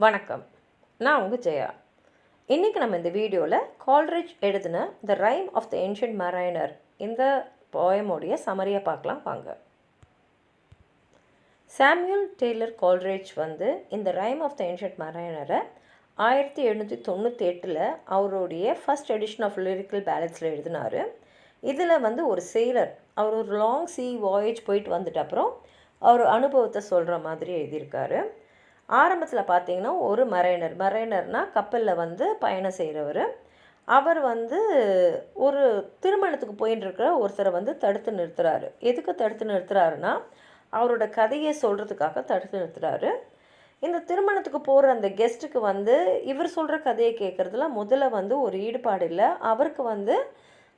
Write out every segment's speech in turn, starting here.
வணக்கம். நான் உங்கள் ஜெயா. இன்றைக்கி நம்ம இந்த வீடியோவில் கால்ரிட்ஜ் எழுதின the rime of the ancient mariner இந்த போயமோடைய சமரியை பார்க்கலாம் வாங்க. சாமுவேல் டெய்லர் கால்ரிட்ஜ் இந்த ரைம் ஆஃப் த ஏன்ஷியன்ட் மரைனரை 1798 அவருடைய ஃபஸ்ட் எடிஷன் ஆஃப் லிரிக்கல் பேலட்ஸில் எழுதினார். இதில் ஒரு செயிலர், அவர் ஒரு லாங் சீ வாயேஜ் போயிட்டு வந்துட்டு அப்புறம் அவர் அனுபவத்தை சொல்கிற மாதிரி எழுதியிருக்காரு. ஆரம்பத்தில் பார்த்தீங்கன்னா ஒரு மரைனர்னால் கப்பலில் பயணம் செய்கிறவர். அவர் ஒரு திருமணத்துக்கு போயின்னு இருக்கிற ஒருத்தரை தடுத்து நிறுத்துகிறாரு. எதுக்கு தடுத்து நிறுத்துறாருன்னா அவரோட கதையை சொல்கிறதுக்காக தடுத்து நிறுத்துகிறாரு. இந்த திருமணத்துக்கு போகிற அந்த கெஸ்ட்டுக்கு இவர் சொல்கிற கதையை கேட்குறதுல முதல்ல ஒரு ஈடுபாடு இல்லை. அவருக்கு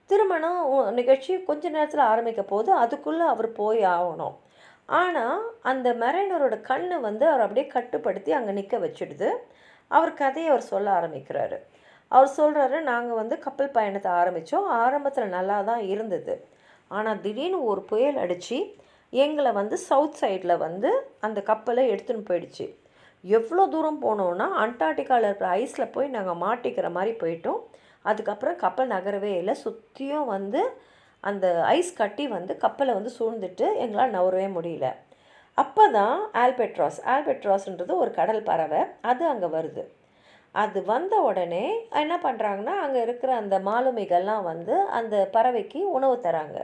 திருமணம் நிகழ்ச்சி கொஞ்ச நேரத்தில் ஆரம்பிக்க போது அதுக்குள்ளே அவர் போய் ஆகணும். ஆனால் அந்த மரைனரோட கண் அவர் அப்படியே கட்டுப்படுத்தி அங்கே நிற்க வச்சிடுது. அவர் கதையை அவர் சொல்ல ஆரம்பிக்கிறாரு. அவர் சொல்கிறாரு, நாங்கள் கப்பல் பயணத்தை ஆரம்பித்தோம். ஆரம்பத்தில் நல்லா தான் இருந்தது. ஆனால் திடீர்னு ஒரு புயல் அடித்து எங்களை சவுத் சைடில் அந்த கப்பலை எடுத்துன்னு போயிடுச்சு. எவ்வளோ தூரம் போனோன்னா அண்டார்டிகாவில் இருக்கிற ஐஸில் போய் நாங்கள் மாட்டிக்கிற மாதிரி போயிட்டோம். அதுக்கப்புறம் கப்பல் நகரவே இல்லை. சுற்றியும் அந்த ஐஸ் கட்டி கப்பலை சூழ்ந்துட்டு எங்களால் நவரவே முடியல. அப்போ தான் ஆல்பெட்ராஸ்ன்றது ஒரு கடல் பறவை, அது அங்கே வருது. அது வந்த உடனே என்ன பண்ணுறாங்கன்னா அங்கே இருக்கிற அந்த மாலுமிகள்லாம் அந்த பறவைக்கு உணவு தராங்க.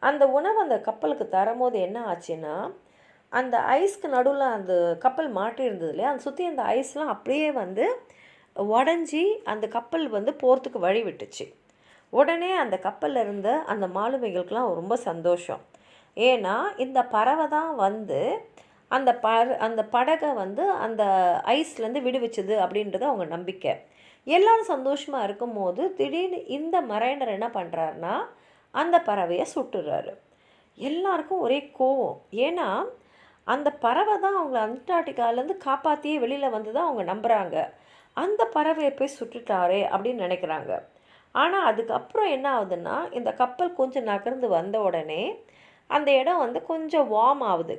அந்த உணவு அந்த கப்பலுக்கு தரும்போது என்ன ஆச்சுன்னா, அந்த ஐஸ்க்கு நடுவில் அந்த கப்பல் மாட்டியிருந்தது இல்லையா, அந்த சுற்றி அந்த ஐஸ்லாம் அப்படியே உடஞ்சி அந்த கப்பல் போகிறதுக்கு வழி விட்டுச்சு. உடனே அந்த கப்பலில் இருந்த அந்த மாலுமிகளுக்கெலாம் ரொம்ப சந்தோஷம். ஏன்னா இந்த பறவை தான் அந்த படகை அந்த ஐஸ்லேருந்து விடுவிச்சுது அப்படின்றது அவங்க நம்பிக்கை. எல்லோரும் சந்தோஷமாக இருக்கும்போது திடீர்னு இந்த மரைனர் என்ன பண்ணுறாருனா அந்த பறவையை சுட்டுறாரு. எல்லாருக்கும் ஒரே கோவம். ஏன்னா அந்த பறவை தான் அவங்கள அண்டார்டிகாலேருந்து காப்பாற்றியே வெளியில் வந்து தான் அவங்க நம்புகிறாங்க. அந்த பறவையை போய் சுட்டுட்டாரே அப்படின்னு நினைக்கிறாங்க. ஆனால் அதுக்கப்புறம் என்ன ஆகுதுன்னா, இந்த கப்பல் கொஞ்சம் நகர்ந்து வந்த உடனே அந்த இடம் கொஞ்சம் வார்ம் ஆகுது.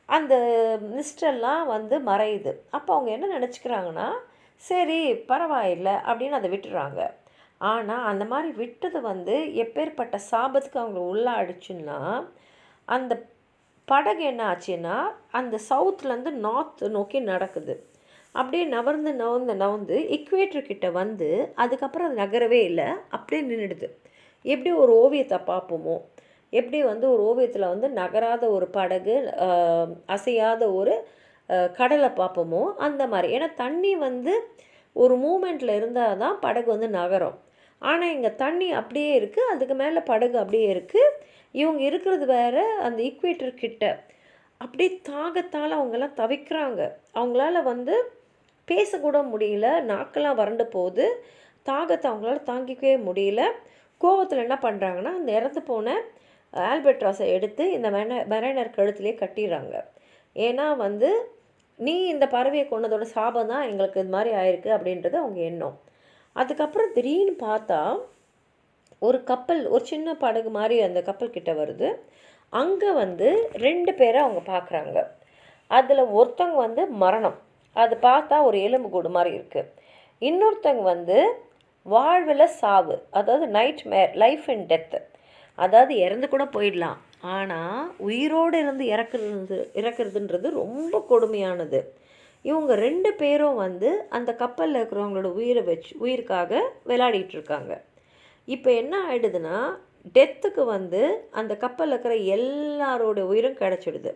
அந்த மிஸ்டெல்லாம் மறையுது. அப்போ அவங்க என்ன நினச்சிக்கிறாங்கன்னா, சரி பரவாயில்லை அப்படின்னு அதை விட்டுறாங்க. ஆனால் அந்த மாதிரி விட்டது எப்பேற்பட்ட சாபத்துக்கு அவங்க உள்ளாடிச்சுன்னா, அந்த படகு என்ன ஆச்சுன்னா அந்த சவுத்துலேருந்து நார்த் நோக்கி நடக்குது. அப்படியே நவர்ந்து இக்குவேட்டர்கிட்ட அதுக்கப்புறம் அது நகரவே இல்லை, அப்படியே நின்றுடுது. எப்படி ஒரு ஓவியத்தை பார்ப்போமோ, எப்படி ஒரு ஓவியத்தில் நகராத ஒரு படகு, அசையாத ஒரு கடலை பார்ப்போமோ அந்த மாதிரி. ஏன்னா தண்ணி ஒரு மூமெண்ட்டில் இருந்தால் தான் படகு நகரும். ஆனால் இங்கே தண்ணி அப்படியே இருக்குது, அதுக்கு மேலே படகு அப்படியே இருக்குது. இவங்க இருக்கிறது வேறு அந்த இக்குவேட்டர்கிட்ட. அப்படியே தாகத்தால் அவங்கெல்லாம் தவிக்கிறாங்க. அவங்களால பேசக்கூட முடியல, நாக்கெல்லாம் வறண்டு போகுது. தாகத்தை அவங்களால தாங்கிக்கவே முடியல. கோவத்தில் என்ன பண்ணுறாங்கன்னா, அந்த இறந்து போன ஆல்பெட்ராஸை எடுத்து இந்த மரைனர் கழுத்துலேயே கட்டிடுறாங்க. ஏன்னா நீ இந்த பறவையை கொண்டதோட சாபம் தான் எங்களுக்கு இது மாதிரி ஆயிருக்கு அப்படின்றது அவங்க எண்ணம். அதுக்கப்புறம் திடீர்னு பார்த்தா ஒரு கப்பல், ஒரு சின்ன படகு மாதிரி அந்த கப்பல் கிட்ட வருது. அங்கே 2 பேரை அவங்க பார்க்குறாங்க. அதில் ஒருத்தவங்க மரணம், அது பார்த்தா ஒரு எலும்பு கூடு மாதிரி இருக்குது. இன்னொருத்தவங்க வாழ்வில் சாவு, அதாவது நைட்மேர், லைஃப் அண்ட் டெத்து. அதாவது இறந்து கூட போயிடலாம், ஆனால் உயிரோடு இருந்து இறக்குறதுன்றது ரொம்ப கொடுமையானது. இவங்க 2 பேரும் அந்த கப்பலில் இருக்கிறவங்களோட உயிருக்காக விளையாடிட்டுருக்காங்க. இப்போ என்ன ஆகிடுதுன்னா, டெத்துக்கு அந்த கப்பலில் இருக்கிற எல்லாரோட உயிரும் கிடச்சிடுது.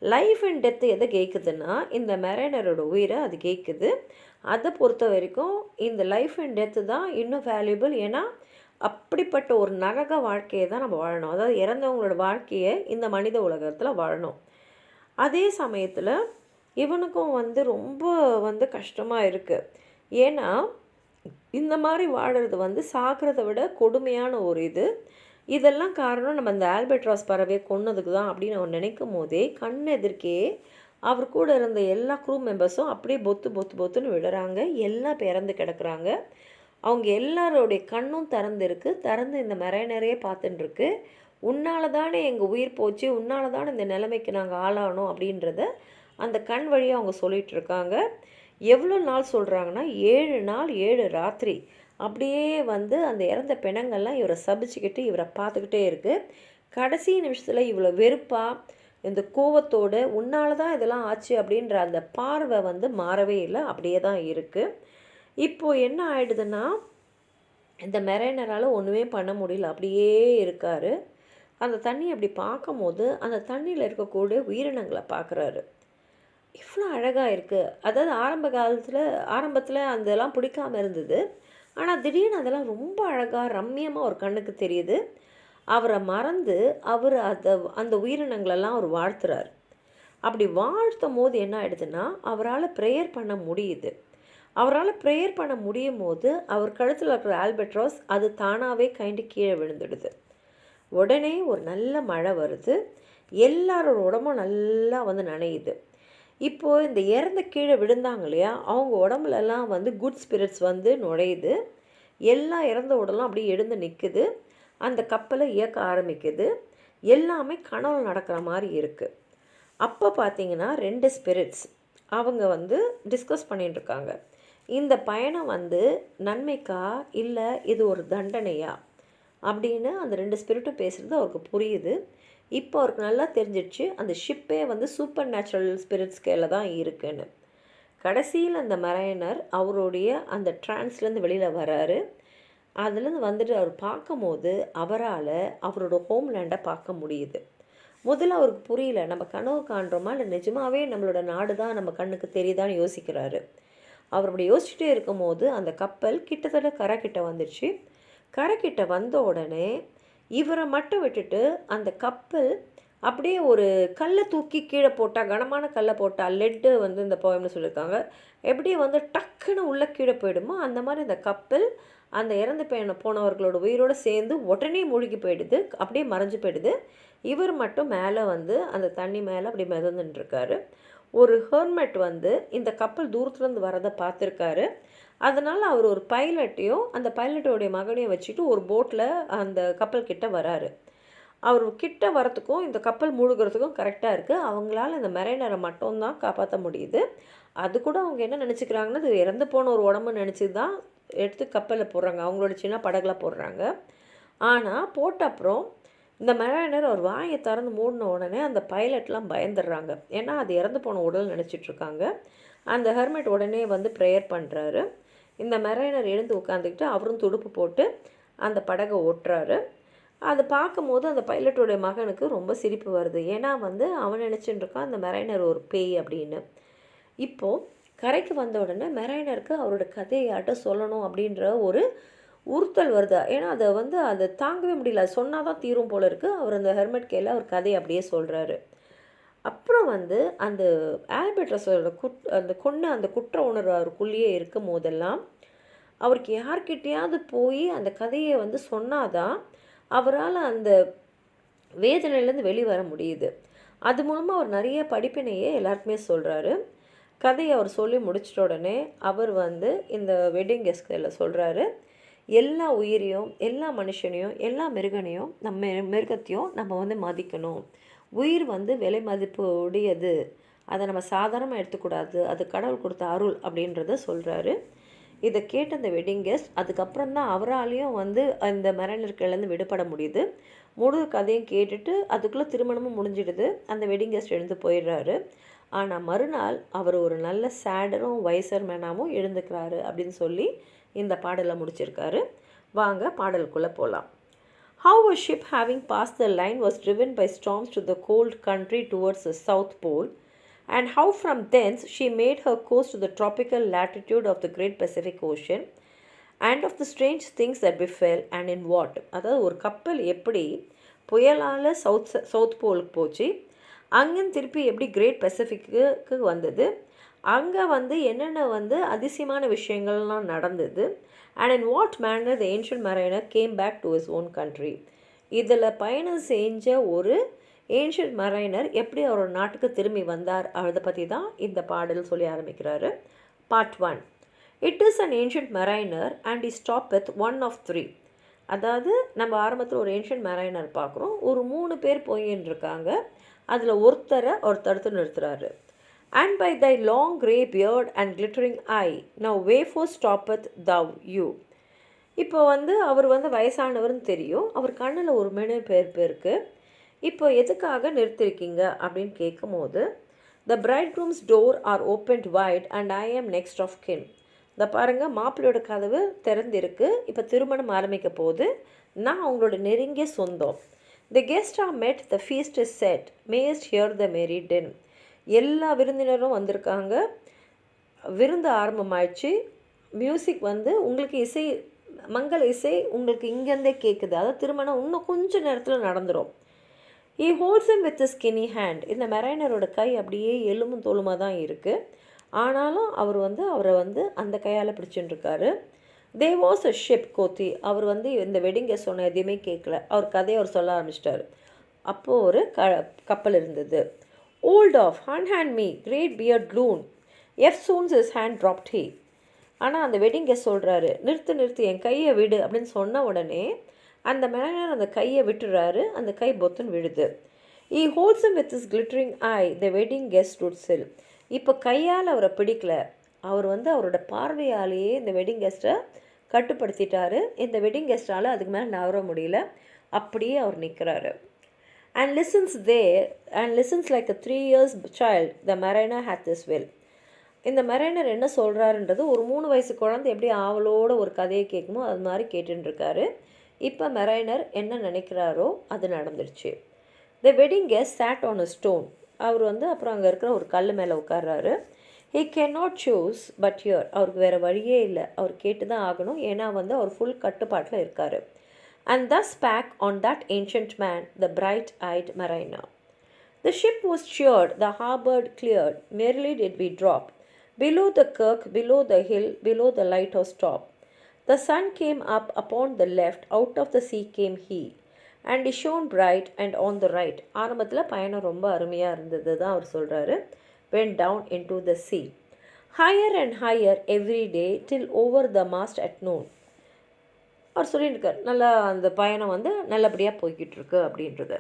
லைஃப் அண்ட் டெத்து எதை கேட்குதுன்னா இந்த மரைனரோட உயிரை அது கேட்குது. அதை பொறுத்த வரைக்கும் இந்த லைஃப் அண்ட் டெத்து தான் இன்னும் வேல்யூபிள். ஏன்னா அப்படிப்பட்ட ஒரு நரக வாழ்க்கையை தான் நம்ம வாழணும். அதாவது இறந்தவங்களோட வாழ்க்கையை இந்த மனித உலகத்தில் வாழணும். அதே சமயத்தில் இவனுக்கும் ரொம்ப கஷ்டமாக இருக்குது. ஏன்னா இந்த மாதிரி வாழறது சாகிறத விட கொடுமையான ஒரு இதெல்லாம் காரணம் நம்ம அந்த ஆல்பெட்ராஸ் பறவையை கொன்னதுக்கு தான் அப்படின்னு அவன் நினைக்கும் போதே கண் எதிர்க்கே அவர் கூட இருந்த எல்லா க்ரூ மெம்பர்ஸும் அப்படியே பொத்துன்னு விடுறாங்க. எல்லாம் இறந்து கிடக்குறாங்க. அவங்க எல்லாரோடைய கண்ணும் திறந்து இந்த மரைனரையே பார்த்துட்டுருக்கு. உன்னால தானே எங்கள் உயிர் போச்சு, உன்னால தானே இந்த நிலைமைக்கு நாங்கள் ஆளானோம் அப்படின்றத அந்த கண் வழியாக அவங்க சொல்லிகிட்ருக்காங்க. எவ்வளோ நாள் சொல்கிறாங்கன்னா 7 நாள் 7 ராத்திரி அப்படியே வந்து அந்த இறந்த பிணங்கள்லாம் இவரை சபிச்சுக்கிட்டு இவரை பார்த்துக்கிட்டே இருக்குது. கடைசி நிமிஷத்தில் இவ்வளோ வெறுப்பாக இந்த கோவத்தோடு உன்னால தான் இதெல்லாம் ஆச்சு அப்படின்ற அந்த பார்வை வந்து மாறவே இல்லை, அப்படியே தான் இருக்குது. இப்போது என்ன ஆயிடுதுன்னா இந்த மெரைனரால் ஒன்றுமே பண்ண முடியல, அப்படியே இருக்கார். அந்த தண்ணி அப்படி பார்க்கும்போது அந்த தண்ணியில் இருக்கக்கூடிய உயிரினங்களை பார்க்குறாரு. இவ்வளோ அழகாக இருக்குது. அதாவது ஆரம்பத்தில் அதெல்லாம் பிடிக்காமல் இருந்தது. ஆனால் திடீர்னு அதெல்லாம் ரொம்ப அழகாக ரம்மியமாக ஒரு கண்ணுக்கு தெரியுது. அவரை மறந்து அவர் அந்த உயிரினங்களெல்லாம் அவர் வாழ்த்துறார். அப்படி வாழ்த்தும் போது என்ன ஆகிடுதுன்னா அவரால் ப்ரேயர் பண்ண முடியுது. அவரால் ப்ரேயர் பண்ண முடியும் போது அவர் கழுத்தில் இருக்கிற ஆல்பட்ராஸ் அது தானாகவே கைண்டு கீழே விழுந்துடுது. உடனே ஒரு நல்ல மழை வருது. எல்லாரோட உடம்பும் நல்லா வந்து நனையுது. இப்போது இந்த இறந்த கீழே விழுந்தாங்க இல்லையா, அவங்க உடம்புலலாம் வந்து குட் ஸ்பிரிட்ஸ் வந்து நுழையுது. எல்லா இறந்த உடலும் அப்படியே எழுந்து நிற்குது. அந்த கப்பலை இயக்க ஆரம்பிக்குது. எல்லாமே கனவு நடக்கிற மாதிரி இருக்குது. அப்போ பார்த்தீங்கன்னா 2 ஸ்பிரிட்ஸ் அவங்க வந்து டிஸ்கஸ் பண்ணிட்டுருக்காங்க. இந்த பயணம் வந்து நன்மைக்கா இல்லை இது ஒரு தண்டனையா அப்படின்னு அந்த 2 ஸ்பிரிட்டும் பேசுகிறது அவருக்கு புரியுது. இப்போ அவருக்கு நல்லா தெரிஞ்சிடுச்சு அந்த ஷிப்பே வந்து சூப்பர் நேச்சுரல் ஸ்பிரிட்ஸ் கையில் தான் இருக்குன்னு. கடைசியில் அந்த மரைனர் அவருடைய அந்த ட்ரான்ஸ்லேருந்து வெளியில் வராரு. அதுலேருந்து வந்துட்டு அவர் பார்க்கும்போது அவரால் அவரோட ஹோம்லேண்டை பார்க்க முடியுது. முதல்ல அவருக்கு புரியல, நம்ம கனவு காண்றோமா இல்லை நிஜமாகவே நம்மளோட நாடு தான் நம்ம கண்ணுக்கு தெரியுதான்னு யோசிக்கிறாரு. அவர் அப்படி யோசிச்சுட்டே இருக்கும்போது அந்த கப்பல் கிட்டத்தட்ட கரைக்கிட்ட வந்துடுச்சு. கரைக்கிட்ட வந்த உடனே இவரை மட்டும் விட்டுட்டு அந்த கப்பல் அப்படியே ஒரு கல்லை தூக்கி கீழே போட்டால், கனமான கல்லை போட்டால், லெட்டு வந்து இந்த போயம்னு சொல்லியிருக்காங்க, எப்படி வந்து டக்குன்னு உள்ளே கீழே போயிடுமோ அந்த மாதிரி இந்த கப்பல் அந்த இறந்து போனவர்களோட உயிரோடு சேர்ந்து உடனே மூழ்கி போயிடுது, அப்படியே மறைஞ்சு போயிடுது. இவர் மட்டும் மேலே வந்து அந்த தண்ணி மேலே அப்படி மிதந்துட்டுருக்காரு. ஒரு ஹெர்மெட் வந்து இந்த கப்பல் தூரத்துலேருந்து வரதை பார்த்துருக்காரு. அதனால் அவர் ஒரு பைலட்டையும் அந்த பைலட்டோடைய மகனையும் வச்சுட்டு ஒரு போட்டில் அந்த கப்பல் கிட்ட வராரு. அவர் கிட்ட வரத்துக்கும் இந்த கப்பல் மூழ்கிறதுக்கும் கரெக்டாக இருக்குது. அவங்களால இந்த மெரைனரை மட்டும்தான் காப்பாற்ற முடியுது. அது கூட அவங்க என்ன நினச்சிக்கிறாங்கன்னா இது இறந்து போன ஒரு உடம்புன்னு நினச்சி தான் எடுத்து கப்பலில் போடுறாங்க, அவங்களோட சின்ன படகுல போடுறாங்க. ஆனால் போட்ட அப்புறம் இந்த மெரைனர் அவர் வாயை திறந்து மூடின உடனே அந்த பைலட்லாம் பயந்துடுறாங்க. ஏன்னா அது இறந்து போன உடல் நினச்சிட்ருக்காங்க. அந்த ஹெர்மெட் உடனே வந்து ப்ரேயர் பண்ணுறாரு. இந்த மெரைனர் எழுந்து உட்காந்துக்கிட்டு அவரும் துடுப்பு போட்டு அந்த படகை ஓட்டுறாரு. அதை பார்க்கும்போது அந்த பைலட்டோடைய மகனுக்கு ரொம்ப சிரிப்பு வருது. ஏன்னா வந்து அவன் நினச்சிட்டு இருக்கான் அந்த மெரைனர் ஒரு பேய் அப்படின்னு. இப்போது கரைக்கு வந்த உடனே மெரைனருக்கு அவரோட கதையாட்ட சொல்லணும் அப்படின்ற ஒரு உறுத்தல் வருது. ஏன்னா அதை தாங்கவே முடியல, அது சொன்னால் தான் தீரும் போல இருக்குது. அவர் அந்த ஹெர்மெட் கையில் அவர் கதையை அப்படியே சொல்கிறாரு. அப்புறம் வந்து அந்த ஆல்பர்ட்ரஸோட அந்த குற்ற உணர்வு அவருக்குள்ளேயே இருக்கும் போதெல்லாம் அவருக்கு யார்கிட்டையாவது போய் அந்த கதையை வந்து சொன்னாதான் அவரால் அந்த வேதனையிலேருந்து வெளிவர முடியுது. அது மூலமாக அவர் நிறைய படிப்பினையே எல்லாருக்குமே சொல்கிறாரு. கதையை அவர் சொல்லி முடிச்சிட்ட உடனே அவர் வந்து இந்த வெட்டிங் கெஸ்ட்டில் சொல்கிறாரு, எல்லா உயிரையும் எல்லா மனுஷனையும் எல்லா மிருகத்தையும் நம்ம வந்து மதிக்கணும். உயிர் வந்து விலை மதிப்பு உடையது, அதை நம்ம சாதாரணமாக எடுத்துக்கூடாது, அது கடவுள் கொடுத்த அருள் அப்படின்றத சொல்கிறாரு. இதை கேட்ட அந்த வெட்டிங் கெஸ்ட் அதுக்கப்புறம் தான் அவராலையும் வந்து அந்த மெரைனர்கள்லேருந்து விடுபட முடியுது. முழு கதையும் கேட்டுட்டு அதுக்குள்ளே திருமணமும் முடிஞ்சிடுது. அந்த வெட்டிங் கெஸ்ட் எழுந்து போயிடுறாரு. ஆனால் மறுநாள் அவர் ஒரு நல்ல சேடரும் வைசர் மேனாகவும் எழுந்துக்கிறாரு அப்படின்னு சொல்லி இந்த பாடலை முடிச்சிருக்காரு. வாங்க பாடலுக்குள்ளே போகலாம். How a ship having passed the line was driven by storms to the cold country towards the South Pole, and how from thence she made her course to the tropical latitude of the Great Pacific Ocean, and of the strange things that befell, and in what. அதாவது ஒரு கப்பல் எப்படி புயலால் south போலுக்கு போச்சு, அங்கேருந்து திருப்பி எப்படி great பசிபிக்கு வந்தது, அங்கே வந்து என்னென்ன வந்து அதிசயமான விஷயங்கள்லாம் நடந்தது, and in what manner the ancient mariner came back to his own country. இதில் பயணம் செஞ்ச ஒரு ஏன்ஷியன்ட் மரைனர் எப்படி அவரோட நாட்டுக்கு திரும்பி வந்தார் அதை பற்றி தான் இந்த பாடல் சொல்லி ஆரம்பிக்கிறாரு. Part 1. It is an ancient mariner and he stopped with one of 3. அதாவது நம்ம ஆரம்பத்தில் ஒரு ஏன்ஷியன்ட் மரைனர் பார்க்குறோம். ஒரு 3 பேர் போயின்னு இருக்காங்க. அதில் ஒருத்தரை அவர் தடுத்து நிறுத்துறாரு. And by thy long grey beard and glittering eye, now wherefore stoppeth thou you? இப்போ அவர் வயசானவர்னு தெரியும். அவர் கண்ணில் ஒரு பேர்ப்பு இருக்குது. இப்போ எதுக்காக நிறுத்திருக்கீங்க அப்படின்னு கேட்கும்போது, the bridegroom's door are opened wide and I am next of kin. இந்த பாருங்கள், மாப்பிள்ளையோட கதவு திறந்திருக்கு, இப்போ திருமணம் ஆரம்பிக்க போகுது, நான் அவங்களோட நெருங்கிய சொந்தம். The guests are met, the feast is set, mayest hear the merry din. எல்லா விருந்தினரும் வந்திருக்காங்க, விருந்து ஆரம்பமாயிடுச்சு. மியூசிக் உங்களுக்கு இசை, மங்கள இசை உங்களுக்கு இங்கேருந்தே கேட்குது. அதாவது திருமணம் இன்னும் கொஞ்சம் நேரத்தில் நடந்துடும். He holds him with his skinny hand. இந்த மெரைனரோட கை அப்படியே எலும்பும் தோலுமாக தான் இருக்குது. ஆனாலும் அவர் அவரை அந்த கையால் பிடிச்சுட்டு இருக்காரு. There was a ship, Kothi. அவர் இந்த வெட்டிங் கெஸ்ட் சொன்ன எதையுமே கேட்கல. அவர் கதையை அவர் சொல்ல ஆரம்பிச்சிட்டாரு. அப்போது ஒரு கப்பல் இருந்தது. Old off, unhand me, great beard loon. Soon his hand dropped he. ஆனால் அந்த வெட்டிங் கெஸ்ட் சொல்கிறாரு, நிறுத்து என் கையை விடு அப்படின்னு சொன்ன உடனே அந்த மேனர் அந்த கையை விட்டுறாரு. அந்த கை பொத்துன்னு விழுது. He holds him with his glittering eye, the wedding guest stood still. இப்போ கையால் அவரை பிடிக்கல, அவர் அவரோட பார்வையாலேயே இந்த வெட்டிங் கெஸ்ட்டை கட்டுப்படுத்திட்டாரு. இந்த வெட்டிங் கெஸ்ட்டால் அதுக்கு மேலே நவர முடியல, அப்படியே அவர் நிற்கிறாரு. And listens like a 3 years child, the mariner hath this will. இந்த மெரைனர் என்ன சொல்கிறாருன்றது ஒரு 3 வயசு குழந்தை எப்படி ஆவலோட ஒரு கதையை கேட்குமோ அது மாதிரி கேட்டுருக்காரு. இப்போ மெரைனர் என்ன நினைக்கிறாரோ அது நடந்துருச்சு. The wedding guest sat on a stone. அவர் அப்புறம் அங்கே இருக்கிற ஒரு கல் மேலே உட்கார்றாரு. He cannot choose but hear. அவருக்கு வேறு வழியே இல்லை, அவர் கேட்டு தான் ஆகணும். ஏன்னா அவர் ஃபுல் கட்டுப்பாட்டில் இருக்கார். And thus spake on that ancient man, the bright-eyed mariner. The ship was cheered, the harbour cleared, merrily did we drop. Below the kirk, below the hill, below the lighthouse top. The sun came up upon the left, out of the sea came he. And he shone bright and on the right. ஆரம்பத்தில் பயணம் ரொம்ப அருமையாக இருந்தது தான் அவர் சொல்கிறாரு. Went down into the sea. Higher and higher every day, till over the mast at noon. அவர் சொல்லியிருக்கார், நல்லா அந்த பயணம் நல்லபடியாக போய்கிட்டு இருக்கு அப்படின்றது.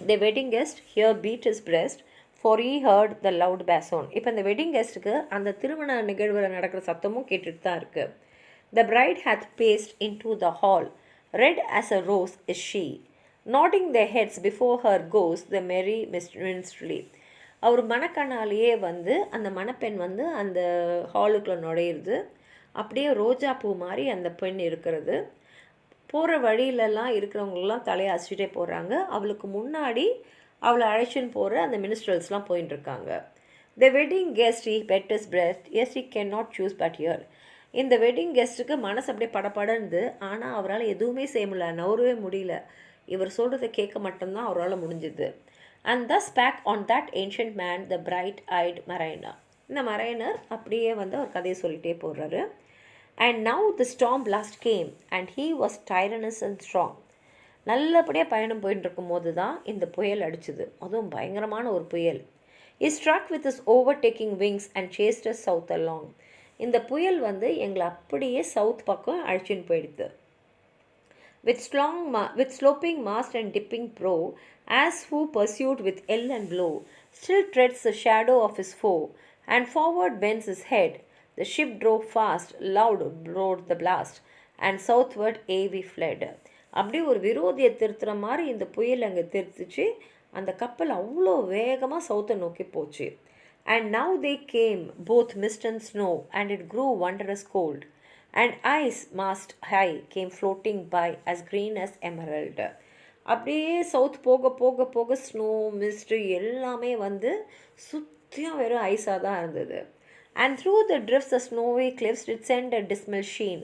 The wedding guest here beat his breast, for he heard the loud bason. இப்போ இந்த வெட்டிங் கெஸ்ட்டுக்கு அந்த திருமண நிகழ்வில் நடக்கிற சத்தமும் கேட்டுட்டு தான் இருக்குது. The bride hath paced into the hall, red as a rose is she, nodding their heads before her goes the merry minstrelsy. அவர் மணக்கண்ணாலேயே அந்த மணப்பெண் அந்த ஹாலுக்குள்ளே நுழையிறது. அப்படியே ரோஜா பூ மாதிரி அந்த பெண் இருக்கிறது. போகிற வழியிலலாம் இருக்கிறவங்களெலாம் தலையை அசிட்டே போகிறாங்க. அவளுக்கு முன்னாடி அவளை அழைச்சின்னு போகிற அந்த மினிஸ்ட்ரல்ஸ்லாம் போயின்ட்டுருக்காங்க. The wedding guest he pet his breast, yes he cannot choose but hear. இந்த வெட்டிங் கெஸ்ட்டுக்கு மனசு அப்படியே படப்படந்து, ஆனால் அவரால் எதுவுமே செய்ய முடியல, நவரவே முடியல. இவர் சொல்கிறத கேட்க மட்டும்தான் அவரால் முடிஞ்சுது. And thus spake on that ancient man, the bright-eyed mariner. இந்த மரைனர் அப்படியே அவர் கதையை சொல்லிகிட்டே போடுறாரு. And now the storm blast came, and he was tyrannous and strong. நல்லபடியாக பயணம் போயிட்டு இருக்கும் போது தான் இந்த புயல் அடிச்சுது. அதுவும் பயங்கரமான ஒரு புயல். He struck with his overtaking wings and chased us south along. இந்த புயல் எங்களை அப்படியே சவுத் பக்கம் அழைச்சின்னு போயிடுது. With sloping mast and dipping prow, as who pursued with yell and blow, still treads the shadow of his foe, and forward bends his head. The ship drove fast, loud roared the blast, and southward we fled. அப்படி ஒரு விரோதியை திருத்துற மாதிரி இந்த புயல் அங்கே திருத்துச்சு. அந்த கப்பல் அவ்வளோ வேகமாக சவுத்தை நோக்கி போச்சு. And now they came, both mist and snow, and it grew wondrous cold. And ice mast high came floating by, as green as emerald. அப்படியே சவுத் போக போக போக ஸ்னோ மிஸ்ட் எல்லாமே சுற்றியும் வெறும் ஐஸாக தான் இருந்தது. And through the drifts the snowy cliffs did send a dismal sheen.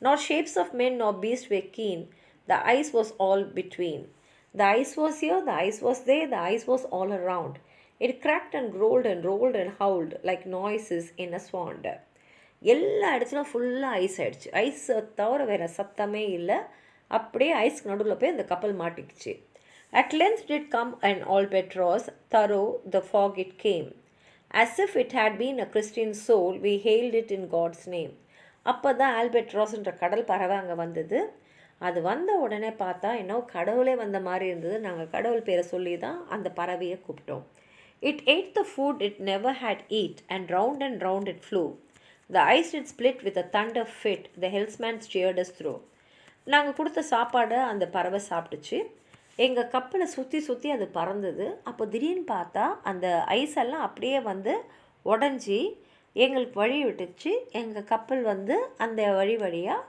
Nor shapes of men nor beasts were keen. The ice was all between. The ice was here, the ice was there, the ice was all around. It cracked and rolled and howled like noises in a swand. எல்லா இடத்துலையும் ஃபுல்லாக ice ஆகிடுச்சு. ஐஸை தவிர வேறு சத்தமே இல்லை. அப்படியே ஐஸ்க்கு நடுவில் போய் அந்த கப்பல் மாட்டிக்கிச்சு. At length did come an albatross, thorough the fog it came. As if it had been a Christian soul, we hailed it in God's name. அப்போ தான் ஆல்பெட்ராஸ்ன்ற கடல் பறவை அங்கே வந்தது. அது வந்த உடனே பார்த்தா கடவுளே வந்த மாதிரி இருந்தது. நாங்கள் கடவுள் பேரை சொல்லி தான் அந்த பறவையை கூப்பிட்டோம். It ate the food it never had eat, and round it flew. The ice did split with a thunder fit, the helmsman steered us through. நாங்கள் கொடுத்த சாப்பாடை அந்த பறவை சாப்பிட்டுச்சு. எங்கள் கப்பலை சுற்றி சுற்றி அது பறந்தது. அப்போ திடீர்னு பார்த்தா அந்த ஐஸ் எல்லாம் அப்படியே வந்து உடஞ்சி எங்களுக்கு வழி விட்டுச்சு. எங்கள் கப்பல் வந்து அந்த வழியாக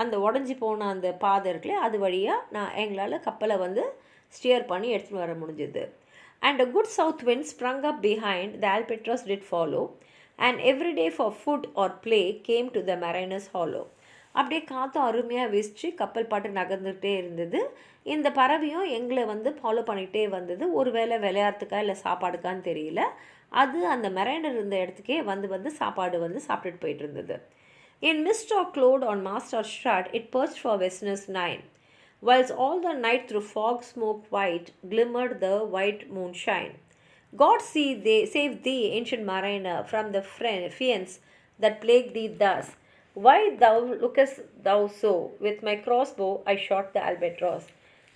அந்த உடஞ்சி போன அந்த பாதை இருக்குல்லையே அது வழியாக எங்களால் கப்பலை வந்து ஸ்டியர் பண்ணி எடுத்துகிட்டு வர முடிஞ்சுது. And a good south wind sprung up behind, the albatross did follow, and every day for food or play came to the mariner's hollow. அப்படியே காற்றும் அருமையாக வீசிச்சு, கப்பல் பாட்டு நகர்ந்துகிட்டே இருந்தது. இந்த பறவையும் எங்களை வந்து ஃபாலோ பண்ணிகிட்டே வந்தது. ஒரு வேளை விளையாட்டுக்கா இல்லை சாப்பாடுக்கான்னு தெரியல, அது அந்த மெரைனர் இருந்த இடத்துக்கே வந்து சாப்பாடு வந்து சாப்பிட்டுட்டு போயிட்டு இருந்தது. In mist or cloud on mast or strut, it perched for westerners 9. Whilst all the night through fog smoke white glimmered the white moonshine. God save thee, ancient mariner, from the fiends that plague thee thus. Why thou lookest thou so? With my crossbow I shot the albatross.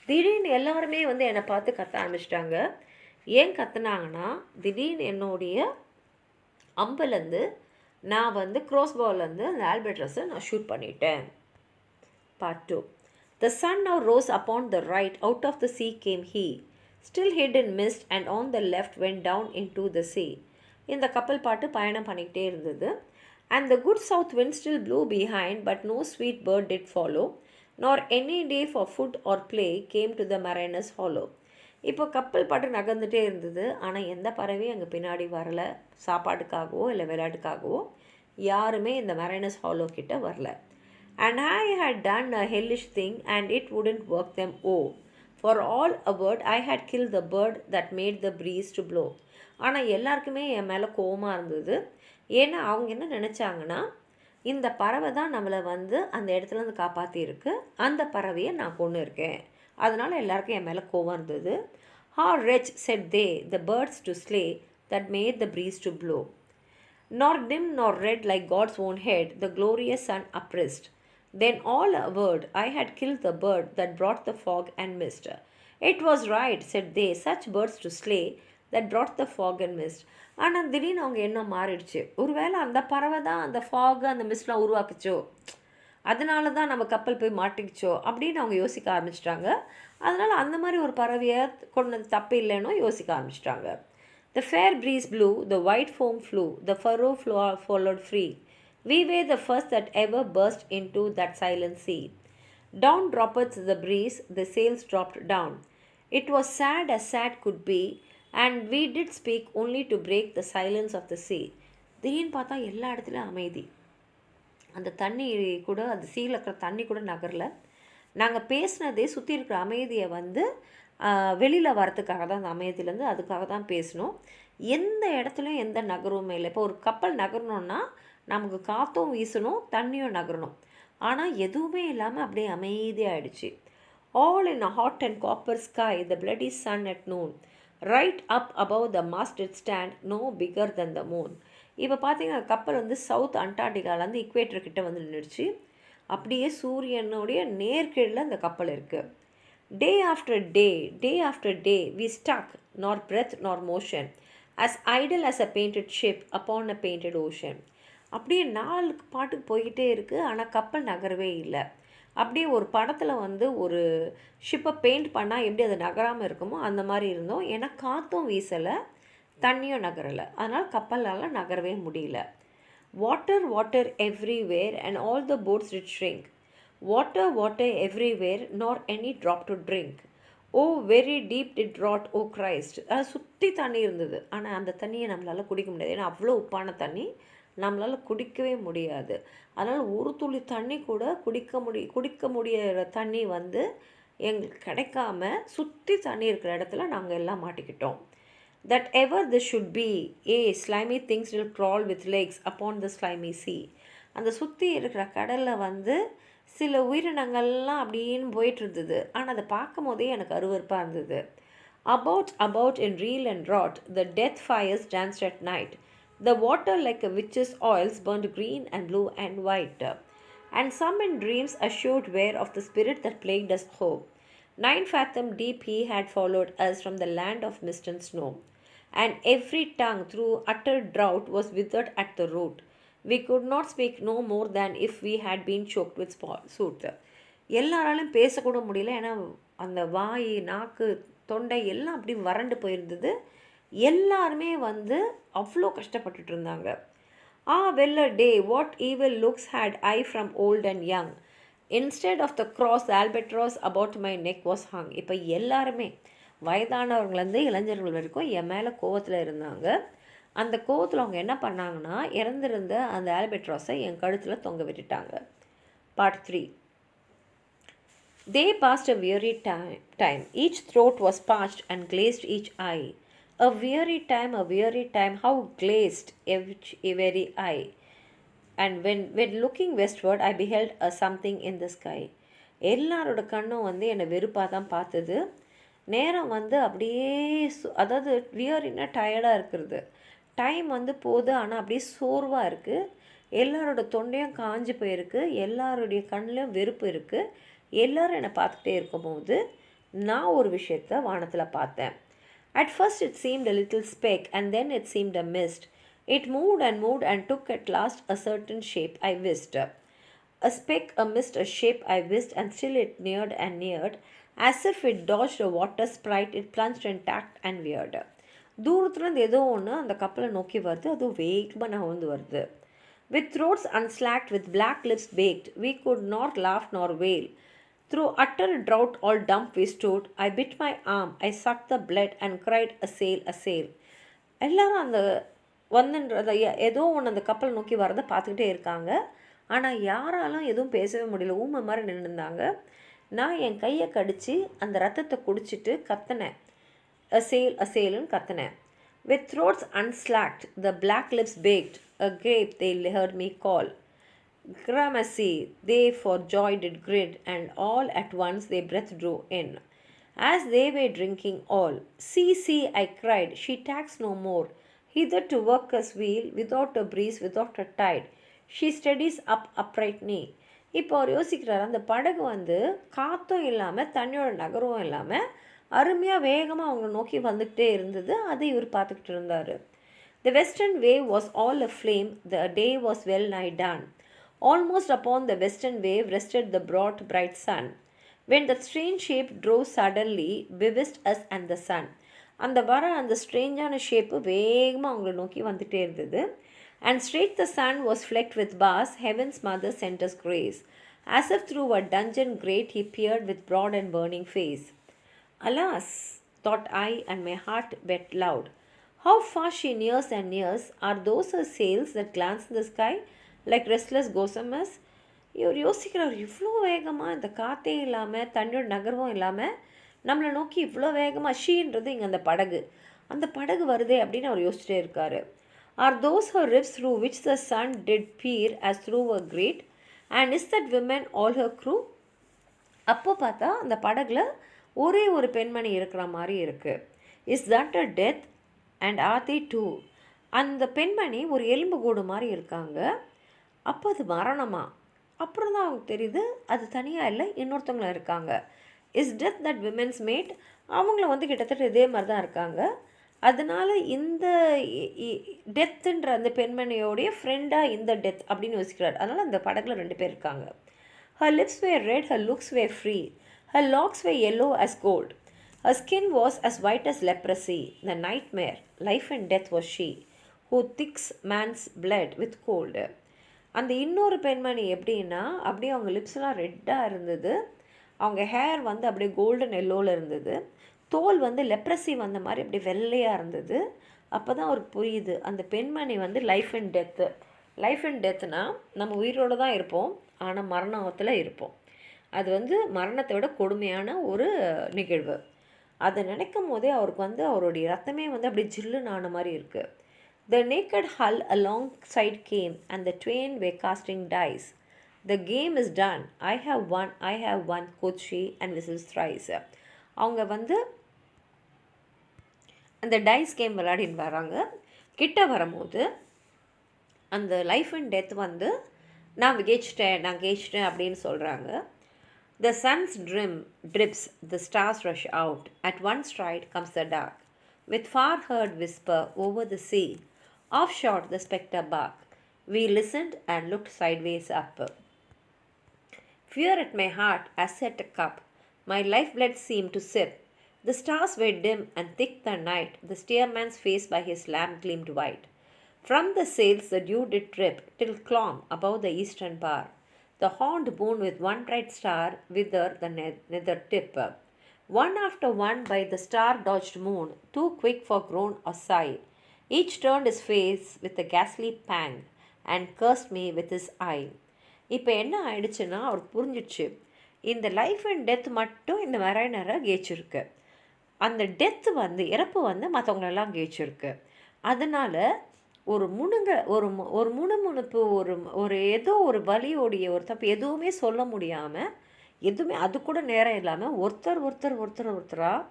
திடீர்னு எல்லாருமே வந்து என்னை பார்த்து கத்த ஆரம்பிச்சிட்டாங்க. ஏன் கத்துனாங்கன்னா, திடீர்னு என்னுடைய அம்புலேருந்து நான் வந்து க்ராஸ்போலேருந்து அந்த ஆல்பட்ராஸை நான் ஷூட் பண்ணிட்டேன். Part 2. The sun now rose upon the right, out of the sea came he, still hid in mist, and on the left went down into the sea. இந்த கப்பல் பாட்டு பயணம் பண்ணிக்கிட்டே இருந்தது. And the good south wind still blew behind, but no sweet bird did follow, nor any day for food or play came to the mariner's hollow. இப்போ கப்பல் பாட்டு நகர்ந்துகிட்டே இருந்தது, ஆனால் எந்த பறவையும் அங்கே பின்னாடி வரல. சாப்பாட்டுக்காகவோ இல்லை விளையாட்டுக்காகவோ யாருமே இந்த mariner's hollow கிட்ட வரல. And I had done a hellish thing, and it wouldn't work them oh. For all a word I had killed the bird that made the breeze to blow. ஆனால் எல்லாருக்குமே என் மேலே கோவமாக இருந்தது. ஏன்னா அவங்க என்ன நினச்சாங்கன்னா, இந்த பறவை தான் நம்மளை வந்து அந்த இடத்துலேருந்து காப்பாற்றிருக்கு, அந்த பறவையை நான் கொண்டு இருக்கேன். அதனால் எல்லாருக்கும் என் மேலே கோவம் இருந்தது. How wretch, said they, the birds to slay that made the breeze to blow. Nor dim nor red like God's own head, the glorious sun oppressed. Then all a word I had killed the bird that brought the fog and mist. It was right, said they, such birds to slay that brought the fog and mist. ஆனால் திடீர்னு அவங்க எண்ணம் மாறிடுச்சு. ஒருவேளை அந்த பறவை தான் அந்த ஃபாக் அந்த மிஸ்ட்லாம் உருவாக்குச்சோ, அதனால தான் நம்ம கப்பல் போய் மாட்டிக்கிச்சோ அப்படின்னு அவங்க யோசிக்க ஆரம்பிச்சிட்டாங்க. அதனால் அந்த மாதிரி ஒரு பறவையை கொண்டது தப்பு இல்லைன்னு யோசிக்க ஆரம்பிச்சிட்டாங்க. The fair breeze blew, the white foam flew, the furrow followed free. We were the first that ever burst into that silent sea. Down dropped the breeze, the sails dropped down. It was sad as sad could be, and we did speak only to break the silence of the sea. திடீர்னு பார்த்தா எல்லா இடத்துலையும் அமைதி. அந்த தண்ணி கூட, அந்த சீல இருக்கிற தண்ணி கூட நகரல. நாங்கள் பேசினதே சுற்றி இருக்கிற அமைதியை வந்து வெளியில் வரத்துக்காக தான், அந்த அமைதியிலேருந்து அதுக்காக தான் பேசணும். எந்த இடத்துலையும் எந்த நகரமுமே இல்லை. இப்போ ஒரு கப்பல் நகரணுன்னா நமக்கு காற்றும் வீசணும், தண்ணியும் நகரணும். ஆனால் எதுவுமே இல்லாமல் அப்படியே அமைதியாகிடுச்சு. All in a hot and copper sky, the bloody sun at noon, right up above the mast did stand, no bigger than the moon. இப்போ பார்த்தீங்கன்னா கப்பல் வந்து சவுத் அண்டார்டிகாலேருந்து இக்வேட்டர் கிட்ட வந்து நின்றுச்சு. அப்படியே சூரியனுடைய நேர்கீழில் அந்த கப்பல் இருக்குது. Day after day we stuck, nor breath nor motion, as idle as a painted ship upon a painted ocean. அப்படியே நாலு பாட்டுக்கு போய்கிட்டே இருக்குது, ஆனால் கப்பல் நகரவே இல்லை. அப்படியே ஒரு படத்தில் வந்து ஒரு ஷிப்பை பெயிண்ட் பண்ணால் எப்படி அது நகராமல் இருக்குமோ அந்த மாதிரி இருந்தோம். ஏன்னா காற்றும் வீசலை, தண்ணியும் நகரலை, அதனால் கப்பலால் நகரவே முடியல. Water everywhere, and all the boats did shrink. Water everywhere, nor any drop to drink. Oh, very deep did rot, oh Christ. அது சுற்றி தண்ணி இருந்தது, ஆனால் அந்த தண்ணியை நம்மளால் குடிக்க முடியாது. ஏன்னா அவ்வளோ உப்பான தண்ணி நம்மளால் குடிக்கவே முடியாது. அதனால் ஒரு துளி தண்ணி கூட குடிக்க முடியிற தண்ணி வந்து எங்களுக்கு கிடைக்காம சுற்றி தண்ணி இருக்கிற இடத்துல நாங்கள் எல்லாம் மாட்டிக்கிட்டோம். That ever this should be, slimy things will crawl with legs upon the slimy sea. அந்த சுற்றி இருக்கிற கடலில் வந்து சில உயிரினங்கள்லாம் அப்படின்னு போயிட்டு இருந்தது. ஆனால் அதை பார்க்கும் போதே எனக்கு அருவருப்பாக இருந்தது. About in reel and rot, the death fires danced at night. The water like a witch's oils burned green and blue and white. And some in dreams assured were of the spirit that plagued us hope. 9 fathom deep he had followed us from the land of mist and snow. and every tongue through utter drought was withered at the root. We could not speak no more than if we had been choked with soot. எல்லாராலும் பேசக்கூட முடியல. ஏன்னா அந்த வாய், நாக்கு, தொண்டை எல்லாம் அப்படி வறண்டு போயிருந்தது. எல்லாருமே வந்து அவ்வளோ கஷ்டப்பட்டுட்டு இருந்தாங்க. well a day, what evil looks had I from old and young. Instead of the cross, the albatross about my neck was hung. இப்போ எல்லாருமே வயதானவங்கலேருந்து இளைஞர்கள் வரைக்கும் என் மேலே கோவத்தில் இருந்தாங்க. அந்த கோவத்தில் அவங்க என்ன பண்ணாங்கன்னா, இறந்திருந்த அந்த ஆல்பெட்ராஸை என் கழுத்தில் தொங்க விட்டுட்டாங்க. Part 3. They passed a weary time. Each throat was parched and glazed each eye. A weary time, how glazed every eye. And when looking westward, I beheld a something in the sky. எல்லாரோட கண்ணும் வந்து என்னை வெறுப்பாக தான் பார்த்தது. நேரம் வந்து அப்படியே அதாவது வியரின்னா டயர்டாக இருக்கிறது. டைம் வந்து போகுது, ஆனால் அப்படியே சோர்வாக இருக்குது. எல்லாரோட தொண்டையும் காஞ்சி போயிருக்கு. எல்லாருடைய கண்ணிலையும் வெறுப்பு இருக்குது. எல்லோரும் என்னை பார்த்துக்கிட்டே இருக்கும்போது நான் ஒரு விஷயத்தை வானத்தில் பார்த்தேன். At first it seemed a little speck, and then it seemed a mist. It moved and took at last a certain shape I wist. A speck, a mist, a shape I wist, and still it neared and neared. As if it dodged a water sprite, it plunged and tacked and veered. தூரத்துலேருந்து ஏதோ ஒன்று அந்த கப்பலை நோக்கி வருது. அது வேகமாக நகர்ந்து வருது. With throats unslacked, with black lips baked, we could not laugh nor wail. Through utter drought all dumb we stood. I bit my arm, I sucked the blood and cried, a sail, a sail. எல்லாரும் அந்த வந்துன்றத ஏதோ ஒன்று அந்த கப்பல் நோக்கி வரதை பார்த்துக்கிட்டே இருக்காங்க. ஆனால் யாராலும் எதுவும் பேசவே முடியல. ஊமை மாதிரி நின்றுருந்தாங்க. நான் என் கையை கடித்து அந்த ரத்தத்தை குடிச்சிட்டு கத்தினேன். a sailன்னு கத்தினேன். With throats unslacked, the black lips baked, a grape they heard me call. Gramercy, they for joy did grin, and all at once their breath drew in. As they were drinking all, see, I cried, she tacks no more. Hither to work us wheel, without a breeze, without a tide. She steadies up upright knee. இப்போ அவர் யோசிக்கிறார், அந்த படகு வந்து காற்றும் இல்லாமல் தண்ணியோட நகரவும் இல்லாமல் அருமையாக வேகமாக அவங்க நோக்கி வந்துக்கிட்டே இருந்தது. அதை இவர் பார்த்துக்கிட்டு இருந்தார். The western wave was all aflame, the day was well nigh done. Almost upon the western wave rested the broad bright sun. When that strange shape drove suddenly, bewitched us and the sun. அந்த ஸ்ட்ரேஞ்சான shape வேகமாக அவங்களை நோக்கி வந்துகிட்டே இருந்தது. And straight the sun was flecked with bars, heaven's mother sent us grace. As if through a dungeon grate he peered with broad and burning face. Alas, thought I, and my heart beat loud. How far she nears and nears, are those her sails that glance in the sky like restless gossamer? இவர் யோசிக்கிறார், இவ்வளோ வேகமாக இந்த காற்றே இல்லாமல் தண்ணியோட நகர்வும் இல்லாமல் நம்மளை நோக்கி இவ்வளோ வேகமாக ஷீன்றது இங்கே அந்த படகு வருதே அப்படின்னு அவர் யோசிச்சுட்டே இருக்கார். Are those her ribs through which the sun did peer as through a grate? And is that woman all her crew? அப்போ பார்த்தா அந்த படகுல ஒரே ஒரு பெண்மணி இருக்கிற மாதிரி இருக்குது. Is that a death? And are they two? அந்த பெண்மணி ஒரு எலும்பு கூடு மாதிரி இருக்காங்க. அப்போ அது மரணமா? அப்புறம் தான் அவங்க தெரியுது அது தனியாக இல்லை, இன்னொருத்தவங்களும் இருக்காங்க. Is death that women's mate? அவங்கள வந்து கிட்டத்தட்ட இதே மாதிரி தான் இருக்காங்க. அதனால் இந்த டெத்துன்ற அந்த பெண்மணியோடைய ஃப்ரெண்டாக இந்த டெத் அப்படின்னு யோசிக்கிறார். அதனால் அந்த படகுல 2 பேர் இருக்காங்க. Her lips were red, her looks were free, her locks were yellow as gold, her skin was as white as leprosy. The nightmare, life and death was she, who thicks man's blood with cold. அந்த இன்னொரு பெண்மணி எப்படின்னா, அப்படியே அவங்க லிப்ஸ்லாம் ரெட்டாக இருந்தது. அவங்க hair வந்து அப்படியே கோல்டன் எல்லோவில் இருந்தது. தோல் வந்து லெப்ரஸி வந்த மாதிரி அப்படி வெள்ளையாக இருந்தது. அப்போ தான் அவருக்கு புரியுது அந்த பெண்மணி வந்து லைஃப் அண்ட் டெத்துனால் நம்ம உயிரோடு தான் இருப்போம், ஆனால் மரணத்தில் இருப்போம். அது வந்து மரணத்தை விட கொடுமையான ஒரு நிகழ்வு. அதை நினைக்கும் போதே அவருக்கு வந்து அவருடைய ரத்தமே வந்து அப்படி ஜில்லுன்னு ஆன மாதிரி இருக்குது. The naked hull alongside came, and the twain were casting dice. The game is done. I have won, quoth she, and whistles thrice. அவங்க வந்து அந்த டைஸ் கேம் விளையாடின்னு வராங்க. கிட்ட வரும்போது அந்த லைஃப் அண்ட் டெத் வந்து நான் ஜெயிச்சிட்டேன் அப்படின்னு சொல்கிறாங்க. The sun's drips, the stars rush out. At one stride comes the dark. with far-heard whisper over the sea. Off shot the spectre bark. We listened and looked sideways up. Fear at my heart as set a cup. My lifeblood seemed to sip. The stars were dim and thick the night. The steersman's face by his lamp gleamed white. From the sails the dew did drip till clomb above the eastern bar. The horned moon with one bright star wither the nether tip. One after one by the star-dodged moon, too quick for groan or sigh, each turned his face with a ghastly pang and cursed me with his eye. இப்போ என்ன ஆயிடுச்சுன்னா அவருக்கு புரிஞ்சிடுச்சு, இந்த life and death மட்டும் இந்த மரைனரை கேச்சிருக்கு, அந்த death இறப்பு மற்றவங்களெல்லாம் கேச்சிருக்கு. அதனால் ஒரு முணுமுணுப்பு, ஒரு ஏதோ ஒரு வலியோடைய ஒரு தப்பு எதுவுமே சொல்ல முடியாமல், எதுவுமே அது கூட நேரம் இல்லாமல் ஒருத்தராக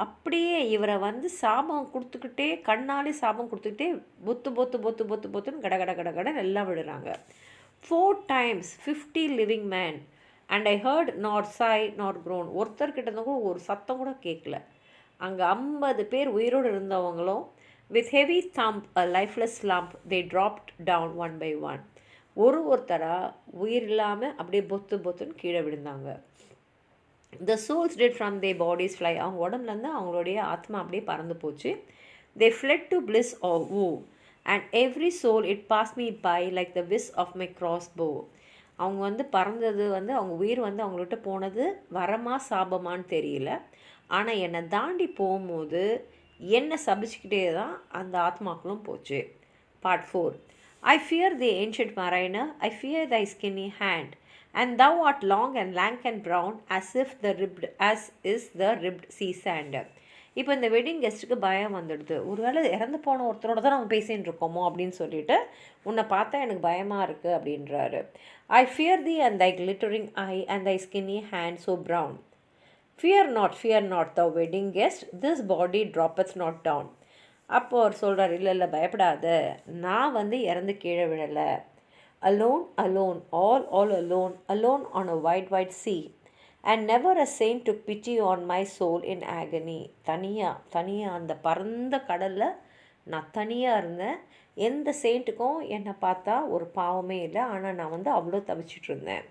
அப்படியே இவரை சாபம் கொடுத்துக்கிட்டே, கண்ணாலே சாபம் கொடுத்துக்கிட்டே பொத்துன்னு கடன்னு எல்லாம் விடுறாங்க. 4 times 50 living men and I heard nor sigh nor groan. ஒருத்தர்கிட்ட கூட ஒரு சத்தம் கூட கேட்கல. அங்கே 50 பேர் உயிரோடு இருந்தவங்களும் with heavy thump a lifeless lump they dropped down one by one. ஒருத்தராக உயிர் இல்லாமல் அப்படியே பொத்துன்னு கீழே விழுந்தாங்க. The souls did from their bodies fly. அவங்க உடம்புலேருந்து அவங்களுடைய ஆத்மா அப்படியே பறந்து போச்சு. They fled to bliss or woe. And every soul it passed me by like the whiz of my crossbow. அவங்க பறந்தது அவங்க உயிர் அவங்கள்ட்ட போனது வரமா சாபமான்னு தெரியல. ஆனால் என்னை தாண்டி போகும்போது என்னை சபிச்சுக்கிட்டே தான் அந்த ஆத்மாக்களும் போச்சு. Part 4. I fear the ancient mariner, I fear thy skinny hand, and thou art long and lank and brown as is the ribbed sea sand. இப்போ இந்த வெட்டிங் கெஸ்ட்டுக்கு பயம் வந்துடுது. ஒருவேளை இறந்து போன ஒருத்தரோட தான் நம்ம பேசின்னு இருக்கோமோ அப்படின்னு சொல்லிட்டு, உன்னை பார்த்தா எனக்கு பயமாக இருக்குது அப்படின்றாரு. I fear thee and thy glittering eye and thy skinny hand so brown. Fear not the wedding guest, this body dropped not down. அப்போது அவர் சொல்கிறார், இல்லை பயப்படாத, நான் இறந்து கீழே விழலை. alone all alone on a wide sea. And never a saint took pity on my soul in agony. தனியாக அந்த பரந்த கடலில் நான் தனியாக இருந்தேன். எந்த செயிண்ட்டுக்கும் என்னை பார்த்தா ஒரு பாவமே இல்லை. ஆனால் நான் அவ்வளோ தவிச்சிட்டு இருந்தேன்.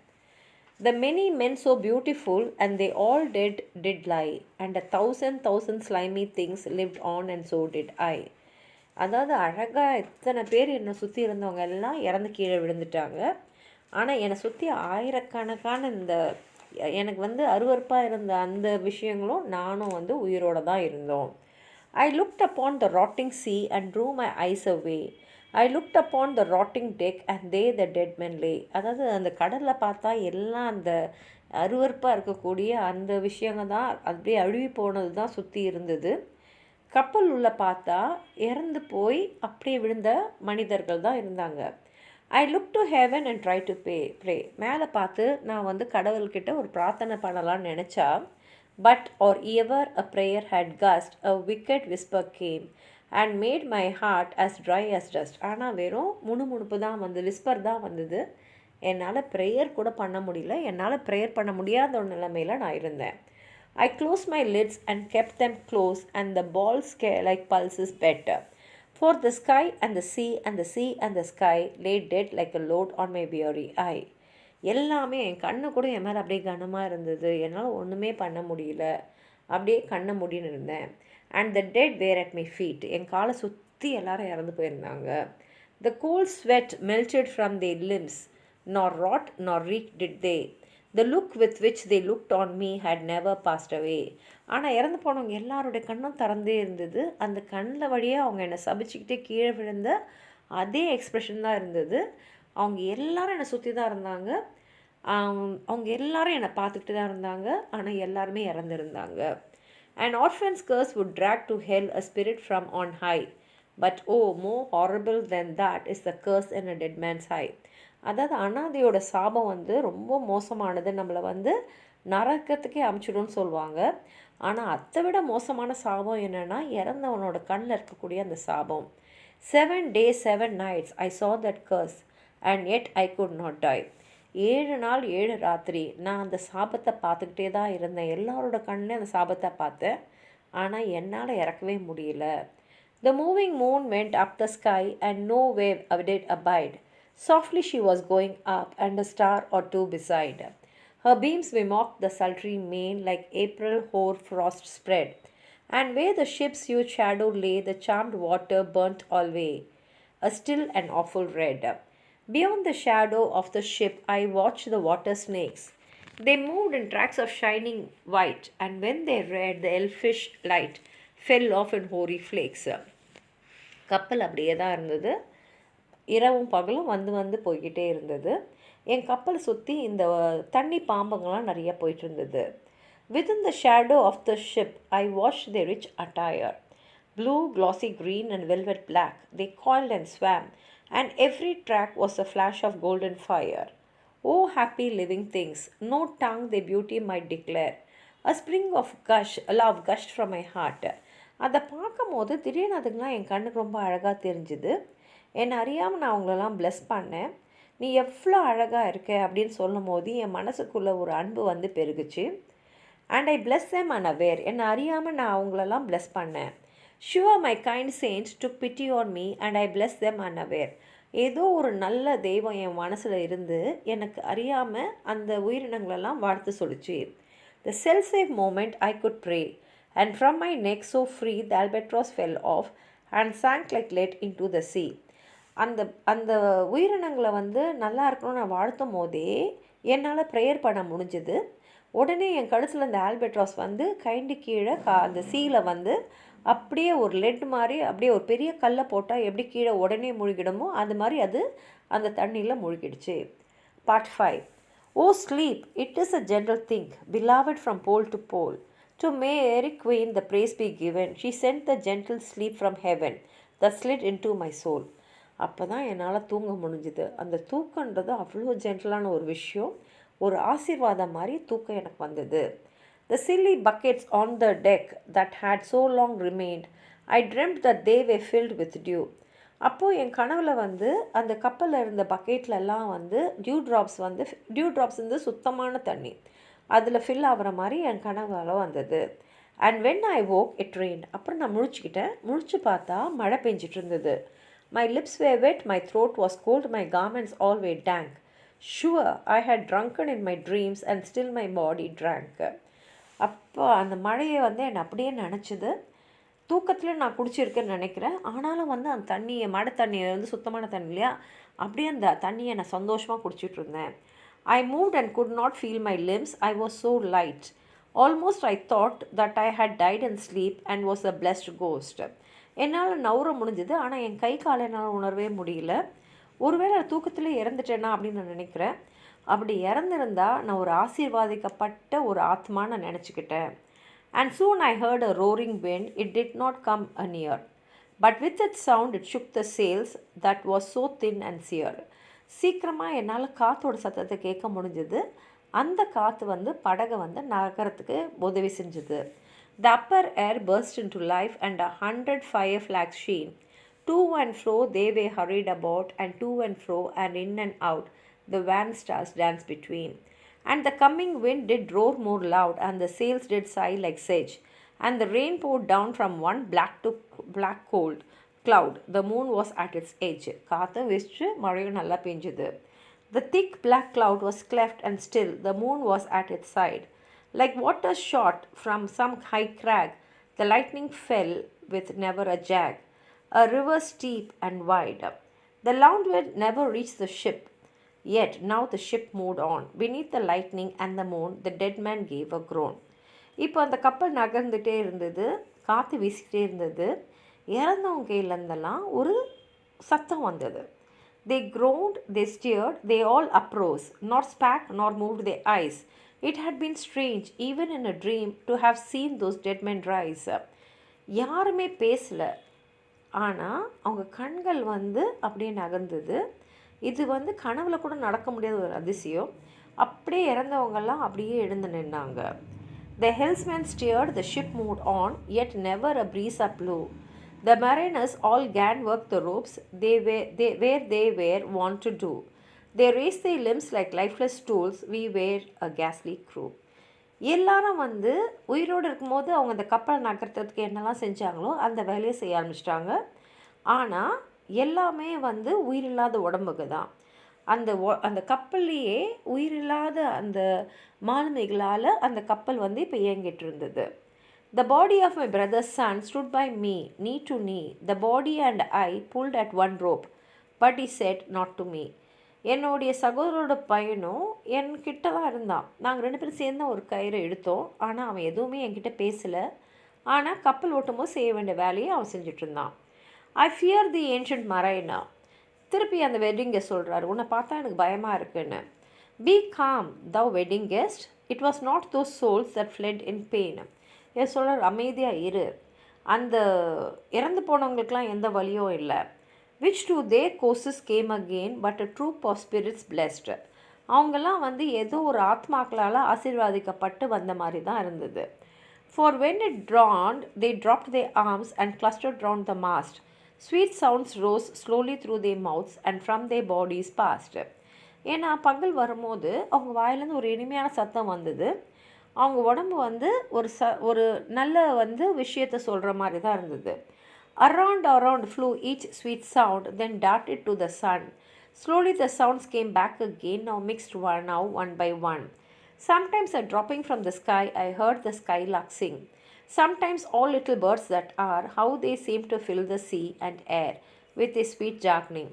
The many men so beautiful and they all did lie. And 1,000 slimy things lived on and so did I. அதாவது அழகாக இத்தனை பேர் என்னை சுற்றி இருந்தவங்க எல்லாம் இறந்து கீழே விழுந்துட்டாங்க. ஆனால் என்னை சுற்றி ஆயிரக்கணக்கான இந்த எனக்கு அருவருப்பாக இருந்த அந்த விஷயங்களும் நானும் உயிரோடு தான் இருந்தோம். I looked upon the rotting sea and drew my eyes away. I looked upon the rotting deck and there the dead men lay. அதாவது அந்த கடலில் பார்த்தா எல்லாம் அந்த அருவருப்பாக இருக்கக்கூடிய அந்த விஷயங்கள் தான் அப்படியே அழுவி போனது தான் சுற்றி இருந்தது. கப்பல் உள்ள பார்த்தா இறந்து போய் அப்படியே விழுந்த மனிதர்கள் தான் இருந்தாங்க. I looked to heaven and tried to pray. மேலே பார்த்து நான் கடவுள்கிட்ட ஒரு பிரார்த்தனை பண்ணலான்னு நினச்சா, but or ever a prayer had gust, a wicked whisper came and made my heart as dry as dust. ஆனால் வெறும் முணுமுணுப்பு தான் விஸ்பர் தான் வந்தது. என்னால் ப்ரேயர் கூட பண்ண முடியல. என்னால் ப்ரேயர் பண்ண முடியாத ஒரு நிலைமையில் நான் இருந்தேன். I closed my lids and kept them close and the balls scare like pulses better. For the sky and the sea and the sea and the sky lay dead like a load on my weary eye. எல்லாமே என் கண்ணு கூட என் மேலே அப்படியே கனமாக இருந்தது. என்னால் ஒன்றுமே பண்ண முடியல. அப்படியே கண்ணை மூடின்னு இருந்தேன். And the dead were at my feet. என் காலை சுற்றி எல்லாரும் இறந்து போயிருந்தாங்க. The cold sweat melted from their limbs, nor rot nor reek did they. The look with which they looked on me had never passed away. ஆனால் இறந்து போனவங்க எல்லாருடைய கண்ணும் திறந்தே இருந்தது. அந்த கண்ணில் வழியாக அவங்க என்னை சபிச்சுக்கிட்டே கீழே விழுந்த அதே எக்ஸ்ப்ரெஷன் தான் இருந்தது. அவங்க எல்லாரும் என்னை சுற்றி தான் இருந்தாங்க. அவங்க எல்லாரும் என்னை பார்த்துக்கிட்டு தான் இருந்தாங்க. ஆனால் எல்லாருமே இறந்துருந்தாங்க. An orphan's curse would drag to hell a spirit from on high. But oh, more horrible than that is the curse in a dead man's eye. அதாவது அனாதையோட சாபம் ரொம்ப மோசமானது. நம்மளை நரக்கத்துக்கே அமுச்சிடும்னு சொல்லுவாங்க. ஆனால் அதை விட மோசமான சாபம் என்னென்னா இறந்தவனோட கண்ணில் இருக்கக்கூடிய அந்த சாபம். 7 days 7 nights I saw that curse and yet I could not die. 7 நாள் 7 ராத்திரி நான் அந்த சாபத்தை பார்த்துக்கிட்டே தான் இருந்தேன். எல்லாரோட கண்ணிலே அந்த சாபத்தை பார்த்தேன். ஆனால் என்னால் இறக்கவே முடியல. The moving moon went up the sky and no wave did abide. Softly she was going up and a star or two beside. Her beams bemocked the sultry main like April hoar frost spread. And where the ship's huge shadow lay, the charmed water burnt alway, a still and awful red. Beyond the shadow of the ship, I watched the water snakes. They moved in tracks of shining white, and when they read, the elfish light fell off in hoary flakes. கப்பல் அப்படியே தான் இருந்தது. இரவும் பகலும் வந்து வந்து போய்கிட்டே இருந்தது. என் கப்பலை சுற்றி இந்த தண்ணி பாம்புங்கள்லாம் நிறைய போயிட்டு இருந்தது. Within the shadow of the ship, I watched their rich attire. Blue, glossy green and velvet black, they coiled and swam, and every track was a flash of golden fire. Oh, happy living things, no tongue their beauty might declare. A spring of love gushed from my heart. அதை பார்க்கும் போது திடீர்னு அதுங்களாம் என் கண்ணுக்கு ரொம்ப அழகாக தெரிஞ்சுது. என்னை அறியாமல் நான் அவங்களெல்லாம் ப்ளஸ் பண்ணேன். நீ எவ்வளோ அழகாக இருக்க அப்படின்னு சொல்லும் போது என் மனசுக்குள்ளே ஒரு அன்பு வந்து பெருகுச்சு. And I bless them unaware. என்னை அறியாமல் நான் அவங்களெல்லாம் பிளஸ் பண்ணேன். Sure my kind saints took pity on me and I blessed them unaware. ஏதோ ஒரு நல்ல தெய்வம் என் மனசில் இருந்து எனக்கு அறியாமல் அந்த உயிரினங்களெல்லாம் வாழ்த்து சொல்லிச்சு. The self-same moment I could pray, and from my neck so free the albatross fell off and sank like lead into the sea. அந்த அந்த உயிரினங்களை வந்து நல்லா இருக்கணும்னு நான் வாழ்த்தும் போதே என்னால் ப்ரேயர் பண்ண முடிஞ்சுது. உடனே என் கழுத்தில் அந்த ஆல்பெட்ராஸ் வந்து கைண்டு கீழே அந்த சீல வந்து அப்படியே ஒரு லெட் மாதிரி அப்படியே ஒரு பெரிய கல்லை போட்டால் எப்படி கீழே உடனே முழுகிடுமோ அது மாதிரி அது அந்த தண்ணியில் முழுகிடுச்சு. Part 5. Oh sleep, it is a gentle thing, beloved from pole to pole. To Mary Queen the praise be given. She sent the gentle sleep from heaven that slid into my soul. அப்போ தான் என்னால் தூங்க முடிஞ்சுது. அந்த தூக்கன்றது அவ்வளோ ஜென்டலான ஒரு விஷயம். ஒரு ஆசீர்வாதம் மாதிரி தூக்கம் எனக்கு வந்தது. The silly buckets on the deck that had so long remained, I dreamt that they were filled with dew. அப்போது என் கனவில் வந்து அந்த கப்பலில் இருந்த பக்கெட்லலாம் வந்து டியூ ட்ராப்ஸ் வந்து சுத்தமான தண்ணி அதில் ஃபில் ஆகிற மாதிரி என் கனவில் வந்தது. And when I woke it rained. அப்புறம் நான் முழிச்சு பார்த்தா மழை பெஞ்சிட்டு இருந்தது. My lips were wet, my throat was cold, my garments all were dank. Sure, I had drunken in my dreams and still my body drank. அப்போ அந்த மழையை வந்து என்னை அப்படியே நினச்சிது. தூக்கத்தில் நான் குடிச்சிருக்கேன்னு நினைக்கிறேன். ஆனாலும் வந்து அந்த தண்ணியை மழை தண்ணியை வந்து சுத்தமான தண்ணி இல்லையா, அப்படியே அந்த தண்ணியை நான் சந்தோஷமாக குடிச்சிட்டு இருந்தேன். I moved and could not feel my limbs. I was so light. Almost I thought that I had died in sleep and was a blessed ghost. என்னால் நவுற முடிஞ்சுது, ஆனால் என் கை காலை என்னால் உணரவே முடியல. ஒருவேளை தூக்கத்தில் இறந்துட்டேனா அப்படின்னு நான் நினைக்கிறேன். அப்படி இறந்துருந்தா நான் ஒரு ஆசீர்வாதிக்கப்பட்ட ஒரு ஆத்மான்னு நான் நினச்சிக்கிட்டேன். And soon I heard a roaring wind. It did not come near, but with its sound it shook the sails that was so thin and sere. சீக்கிரமாக என்னால் காற்றோட சத்தத்தை கேட்க முடிஞ்சது. அந்த காற்று வந்து படகை வந்து நகரத்துக்கு உதவி செஞ்சுது. The upper air burst into life and 100 fire flags sheen. To and fro they were hurried about, and to and fro and in and out the wan stars danced between. And the coming wind did roar more loud, and the sails did sigh like sedge, and the rain poured down from one black cold cloud. The moon was at its edge. காற்று வீசிச்சு, மழையும் நல்லா பெஞ்சுது. The thick black cloud was cleft and still. The moon was at its side. Like water shot from some high crag, the lightning fell with never a jag, a river steep and wide. The landward never reached the ship, yet now the ship moved on. Beneath the lightning and the moon, the dead man gave a groan. இப்போ அந்த கப்பல் நகர்ந்துகிட்டே இருந்தது, காற்று வீசிக்கிட்டே இருந்தது. இறந்தவங்க கையிலேருந்தெல்லாம் ஒரு சத்தம் வந்தது. They groaned, they steered, they all uprose, nor spake nor moved their eyes. It had been strange, even in a dream, to have seen those dead men rise. யாருமே பேசலை, ஆனால் அவங்க கண்கள் வந்து அப்படியே நகர்ந்தது. இது வந்து கனவுல கூட நடக்க முடியாத ஒரு அதிசயம். அப்படியே இறந்தவங்கெல்லாம் அப்படியே எழுந்து நின்னாங்க. The helmsman steered, the ship moved on, yet never a breeze blew. The mariners all gan work the ropes where they were wont to do. They raised their limbs like lifeless stools. We were a ghastly crew. எல்லாரும் வந்து உயிரோடு இருக்கும்போது அவங்க அந்த கப்பலை நகர்த்துறதுக்கு என்னெல்லாம் செஞ்சாங்களோ அந்த வேலையை செய்ய ஆரம்பிச்சிட்டாங்க. ஆனால் எல்லாமே வந்து உயிரில்லாத உடம்புக்கு தான். அந்த கப்பல்லையே உயிரில்லாத அந்த மாலுமிகளால் அந்த கப்பல் வந்து இப்போ இயங்கிட்டு இருந்தது. The body of my brother's son stood by me, knee to knee. The body and I pulled at one rope, but he said not to me. என்னுடைய சகோதரோட பையனும் என்கிட்ட தான் இருந்தான். நாங்கள் 2 பேரும் சேர்ந்து ஒரு கயிறை எடுத்தோம். ஆனால் அவன் எதுவுமே என்கிட்ட பேசலை. ஆனால் கப்பல் ஓட்டும்போது செய்ய வேண்டிய வேலையை அவன் செஞ்சுட்டு இருந்தான். I fear the ancient mariner. திருப்பி அந்த வெட்டிங்கை சொல்கிறாரு, உன்னை பார்த்தா எனக்கு பயமாக இருக்குன்னு. Be calm, thou wedding guest. It was not those souls that fled in pain. ஏன் சொல்கிறார், அமைதியாக இரு, அந்த இறந்து போனவங்களுக்கெலாம் எந்த வழியும் இல்லை. Which to their courses came again, but a troop of spirits blessed. அவங்கெல்லாம் வந்து ஏதோ ஒரு ஆத்மாக்களால் ஆசீர்வாதிக்கப்பட்டு வந்த மாதிரி தான் இருந்தது. For when it dawned, they dropped their arms and clustered round the mast. Sweet sounds rose slowly through their mouths and from their bodies passed. ஏன்னா பகல் வரும்போது அவங்க வாயிலேருந்து ஒரு இனிமையான சத்தம் வந்தது. அவங்க உடம்பு வந்து ஒரு நல்ல வந்து விஷயத்தை சொல்கிற மாதிரி தான் இருந்தது. Around flew each sweet sound, then darted to the sun. Slowly the sounds came back again, now one by one. Sometimes a dropping from the sky, I heard the skylark sing. Sometimes all little birds that are, how they seem to fill the sea and air with a sweet jargoning.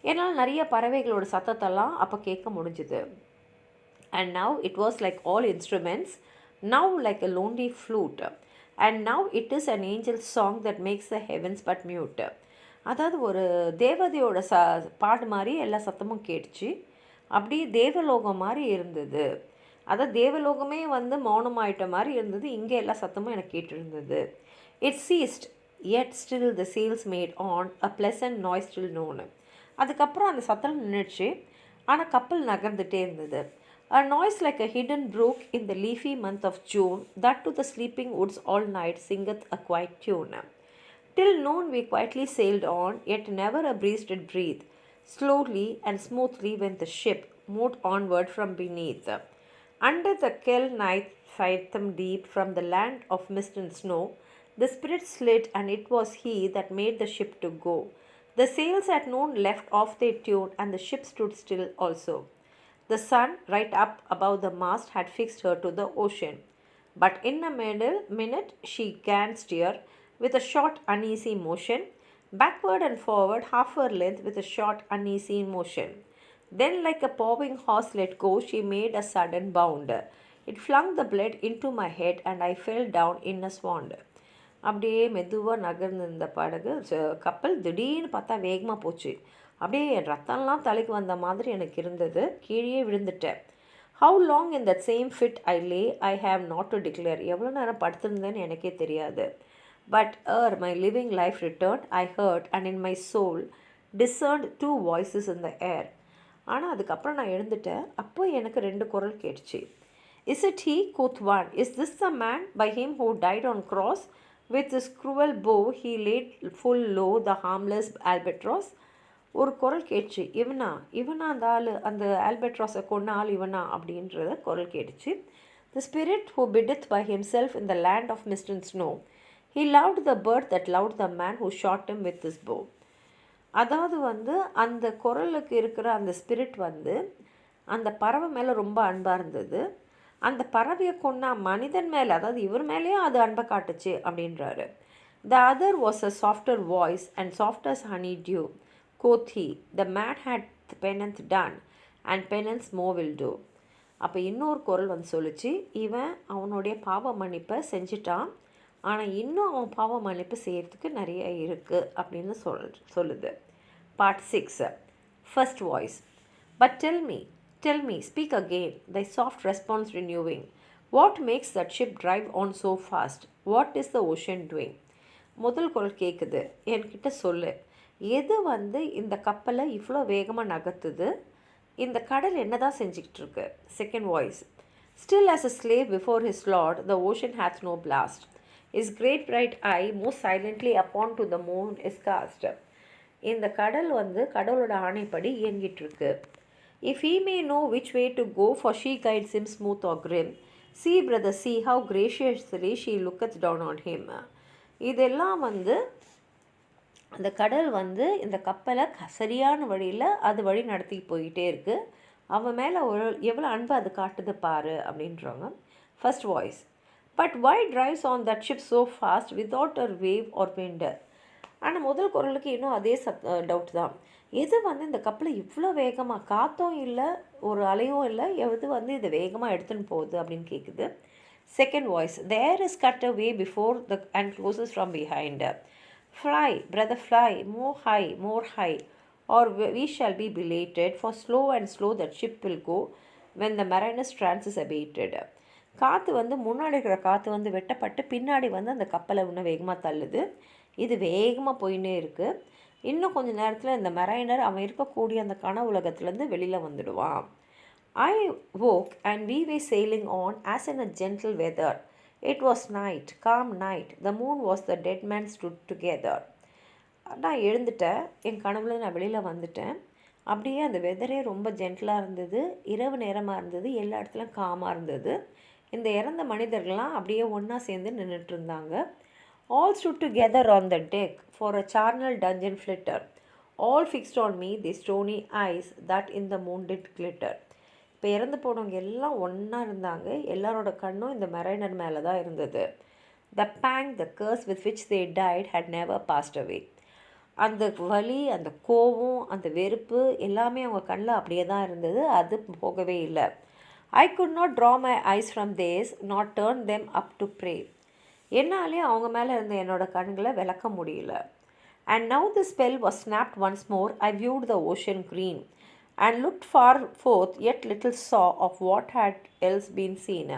என்னால் நிறைய பறவைகளோட சத்தத்தெல்லாம் அப்போ கேட்க முடிஞ்சுது. And now it was like all instruments, now like a lonely flute. And now it is an angel's song that makes the heavens but mute. அதாவது ஒரு தேவதையோட பாட்டு மாதிரி எல்லா சத்தமும் கேட்டுச்சு. அப்படி தேவலோகம் மாதிரி இருந்தது. அதாவது தேவலோகமே வந்து மௌனமாயிட்ட மாதிரி இருந்தது. இங்கே எல்லா சத்தமும் எனக்கு கேட்டிருந்தது. It ceased, yet still the sails made on a pleasant noise still known. அதுக்கப்புறம் அந்த சத்தம் நின்றுச்சு, ஆனால் கப்பல் நகர்ந்துகிட்டே இருந்தது. A noise like a hidden brook in the leafy month of June, that to the sleeping woods all night singeth a quiet tune. Till noon we quietly sailed on, yet never a breeze did breathe. Slowly and smoothly went the ship, moved onward from beneath. Under the keel night phantom deep from the land of mist and snow, the spirit slid, and it was he that made the ship to go. The sails at noon left off their tune, and the ship stood still also. The sun, right up above the mast, had fixed her to the ocean. But in a minute she can steer, with a short uneasy motion, backward and forward half her length with a short uneasy motion. Then like a pawing horse let go, she made a sudden bound. It flung the blood into my head, and I fell down in a swoon. அப்படியே மெதுவாக நகர்ந்திருந்த படகு கப்பல் திடீர்னு பார்த்தா வேகமாக போச்சு. அப்படியே என் ரத்தம்லாம் தலைக்கு வந்த மாதிரி எனக்கு இருந்தது. கீழே விழுந்துட்டேன். How long in that same fit I lay I have not to declare. எவ்வளோ நேரம் படுத்திருந்தேன்னு எனக்கே தெரியாது. But my living life return I heard and in my soul discerned 2 voices in the air. ஆனால் அதுக்கப்புறம் நான் எழுந்துட்டேன். அப்போ எனக்கு 2 குரல் கேட்டுச்சு. Is it he? Quoth one. Is this the man by him who died on cross? With his cruel bow he laid full low the harmless albatross. ஒரு குரல் கேட்டுச்சு, இவனா அந்த ஆள், அந்த ஆல்பட்ராஸை கொன்ன ஆள் இவனா அப்படின்றத குரல் கேட்டுச்சு. The spirit who biddeth by himself in the land of mist and snow, he loved the bird that loved the man who shot him with his bow. அதாவது வந்து அந்த குரலுக்கு இருக்கிற அந்த ஸ்பிரிட் வந்து அந்த பறவை மேலே ரொம்ப அன்பாக இருந்தது. அந்த பறவையை கொன்னா மனிதன் மேலே, அதாவது இவர் மேலேயும் அது அன்பை காட்டுச்சு அப்படின்றாரு. The other was a softer voice and soft as honey dew. Quoth he, the man had penance done, and penance more will do. அப்போ இன்னொரு குரல் வந்து சொல்லிச்சு, இவன் அவனுடைய பாவ மன்னிப்பை செஞ்சிட்டான், ஆனால் இன்னும் அவன் பாவ மன்னிப்பு செய்கிறதுக்கு நிறைய இருக்குது அப்படின்னு சொல்லுது. Part 6. First voice. But tell me, speak again, thy soft response renewing. What makes that ship drive on so fast? What is the ocean doing? முதல் குரல் கேட்குது, என்கிட்ட சொல்லு, எது வந்து இந்த கப்பலை இவ்வளோ வேகமாக நகர்த்துது? இந்த கடல் என்ன தான் செஞ்சுக்கிட்டு இருக்கு? Second voice. Still as a slave before his lord, the ocean hath no blast. His great bright eye most silently upon to the moon is cast. இந்த கடல் வந்து கடவுளோட ஆணைப்படி இயங்கிட்டு இருக்கு. If he may know which way to go, for she guides him smooth or grim, See brother, see how graciously she looketh down on him. இதெல்லாம் வந்து அந்த கடல் வந்து இந்த கப்பலை சரியான வழியில் அது வழி நடத்தி போயிட்டே இருக்குது. அவன் மேலே எவ்வளோ அன்பு அது காட்டுது பாரு அப்படின்றாங்க. First voice, but why drives on that ship so fast without a wave or wind. ஆனால் முதல் குரலுக்கு இன்னும் அதே டவுட் தான். எது வந்து இந்த கப்பலை இவ்வளோ வேகமாக, காற்றும் இல்லை ஒரு அலையும் இல்லை, எது வந்து இதை வேகமாக எடுத்துன்னு போகுது அப்படின்னு கேட்குது. Second voice, there is cut a way before the and closes from behind. Fly, brother, fly, more high, or we shall be belated, for slow and slow that ship will go when the mariner's trance is abated. காற்று வந்து முன்னாடி இருக்கிற காற்று வந்து வெட்டப்பட்டு பின்னாடி வந்து அந்த கப்பலை இன்னும் வேகமாக தள்ளுது. இது வேகமாக போயின்னே இருக்குது. இன்னும் கொஞ்சம் நேரத்தில் இந்த மெரைனர் அவன் இருக்கக்கூடிய அந்த கனவு உலகத்துலேருந்து வெளியில் வந்துடுவான். I woke and we were sailing on as in a gentle weather. It was night, calm night. The moon was the dead man stood together. நான் எழுந்துட்டேன், என் கனவுல நான் வெளியில் வந்துட்டேன். அப்படியே அந்த வெதரே ரொம்ப ஜென்டலாக இருந்தது, இரவு நேரமாக இருந்தது, எல்லா இடத்துலையும் காமாக இருந்தது. இந்த இறந்த மனிதர்கள்லாம் அப்படியே ஒன்றா சேர்ந்து நின்றுட்டு இருந்தாங்க. All stood together on the deck for a charnel dungeon flitter. All fixed on me the stony eyes that in the moon did glitter. இப்போ இறந்து போனவங்க எல்லாம் ஒன்றா இருந்தாங்க. எல்லாரோட கண்ணும் இந்த மெரைனர் மேலே தான் இருந்தது. The pang, the curse with which they died had never passed away. அந்த வலி, அந்த கோபம், அந்த வெறுப்பு எல்லாமே அவங்க கண்ணில் அப்படியே தான் இருந்தது, அது போகவே இல்லை. I could not draw my eyes from theirs, nor turn them up to pray. என்னாலே அவங்க மேலே இருந்த என்னோட கண்களை விளக்க முடியல. And now the spell was snapped once more. I viewed the ocean green and looked far forth, yet little saw of what had else been seen.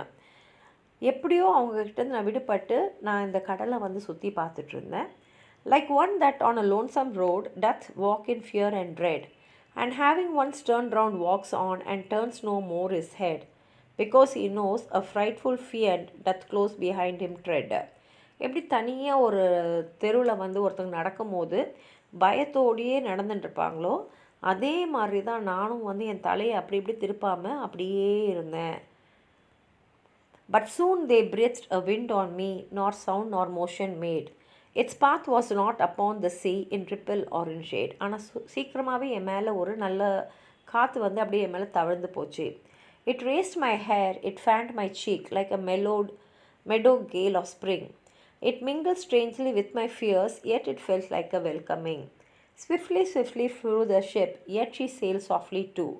எப்படியோ அவங்கக்கிட்ட நான் விடுபட்டு நான் இந்த கடலை வந்து சுற்றி பார்த்துட்டு இருந்தேன். Like one that on a lonesome road doth walk in fear and dread, and having once turned round walks on and turns no more his head, because he knows a frightful fiend doth close behind him tread. எப்படி தனியாக ஒரு தெருவில் வந்து ஒருத்தங்க நடக்கும்போது பயத்தோடையே நடந்துட்டுருப்பாங்களோ அதே மாதிரி தான் நானும் வந்து என் தலையை அப்படி இப்படி திருப்பாமல் அப்படியே இருந்தேன். But soon they breathed a wind on me, nor sound nor motion made. Its path was not upon the sea in ripple or in shade. ஆனால் சீக்கிரமாகவே என் மேலே ஒரு நல்ல காற்று வந்து அப்படியே என் மேலே தவழ்ந்து போச்சு. It raised my hair, it fanned my cheek like a meadow gale of spring. It mingled strangely with my fears, yet it felt like a welcoming. Swiftly, swiftly flew the ship, yet she sailed softly too.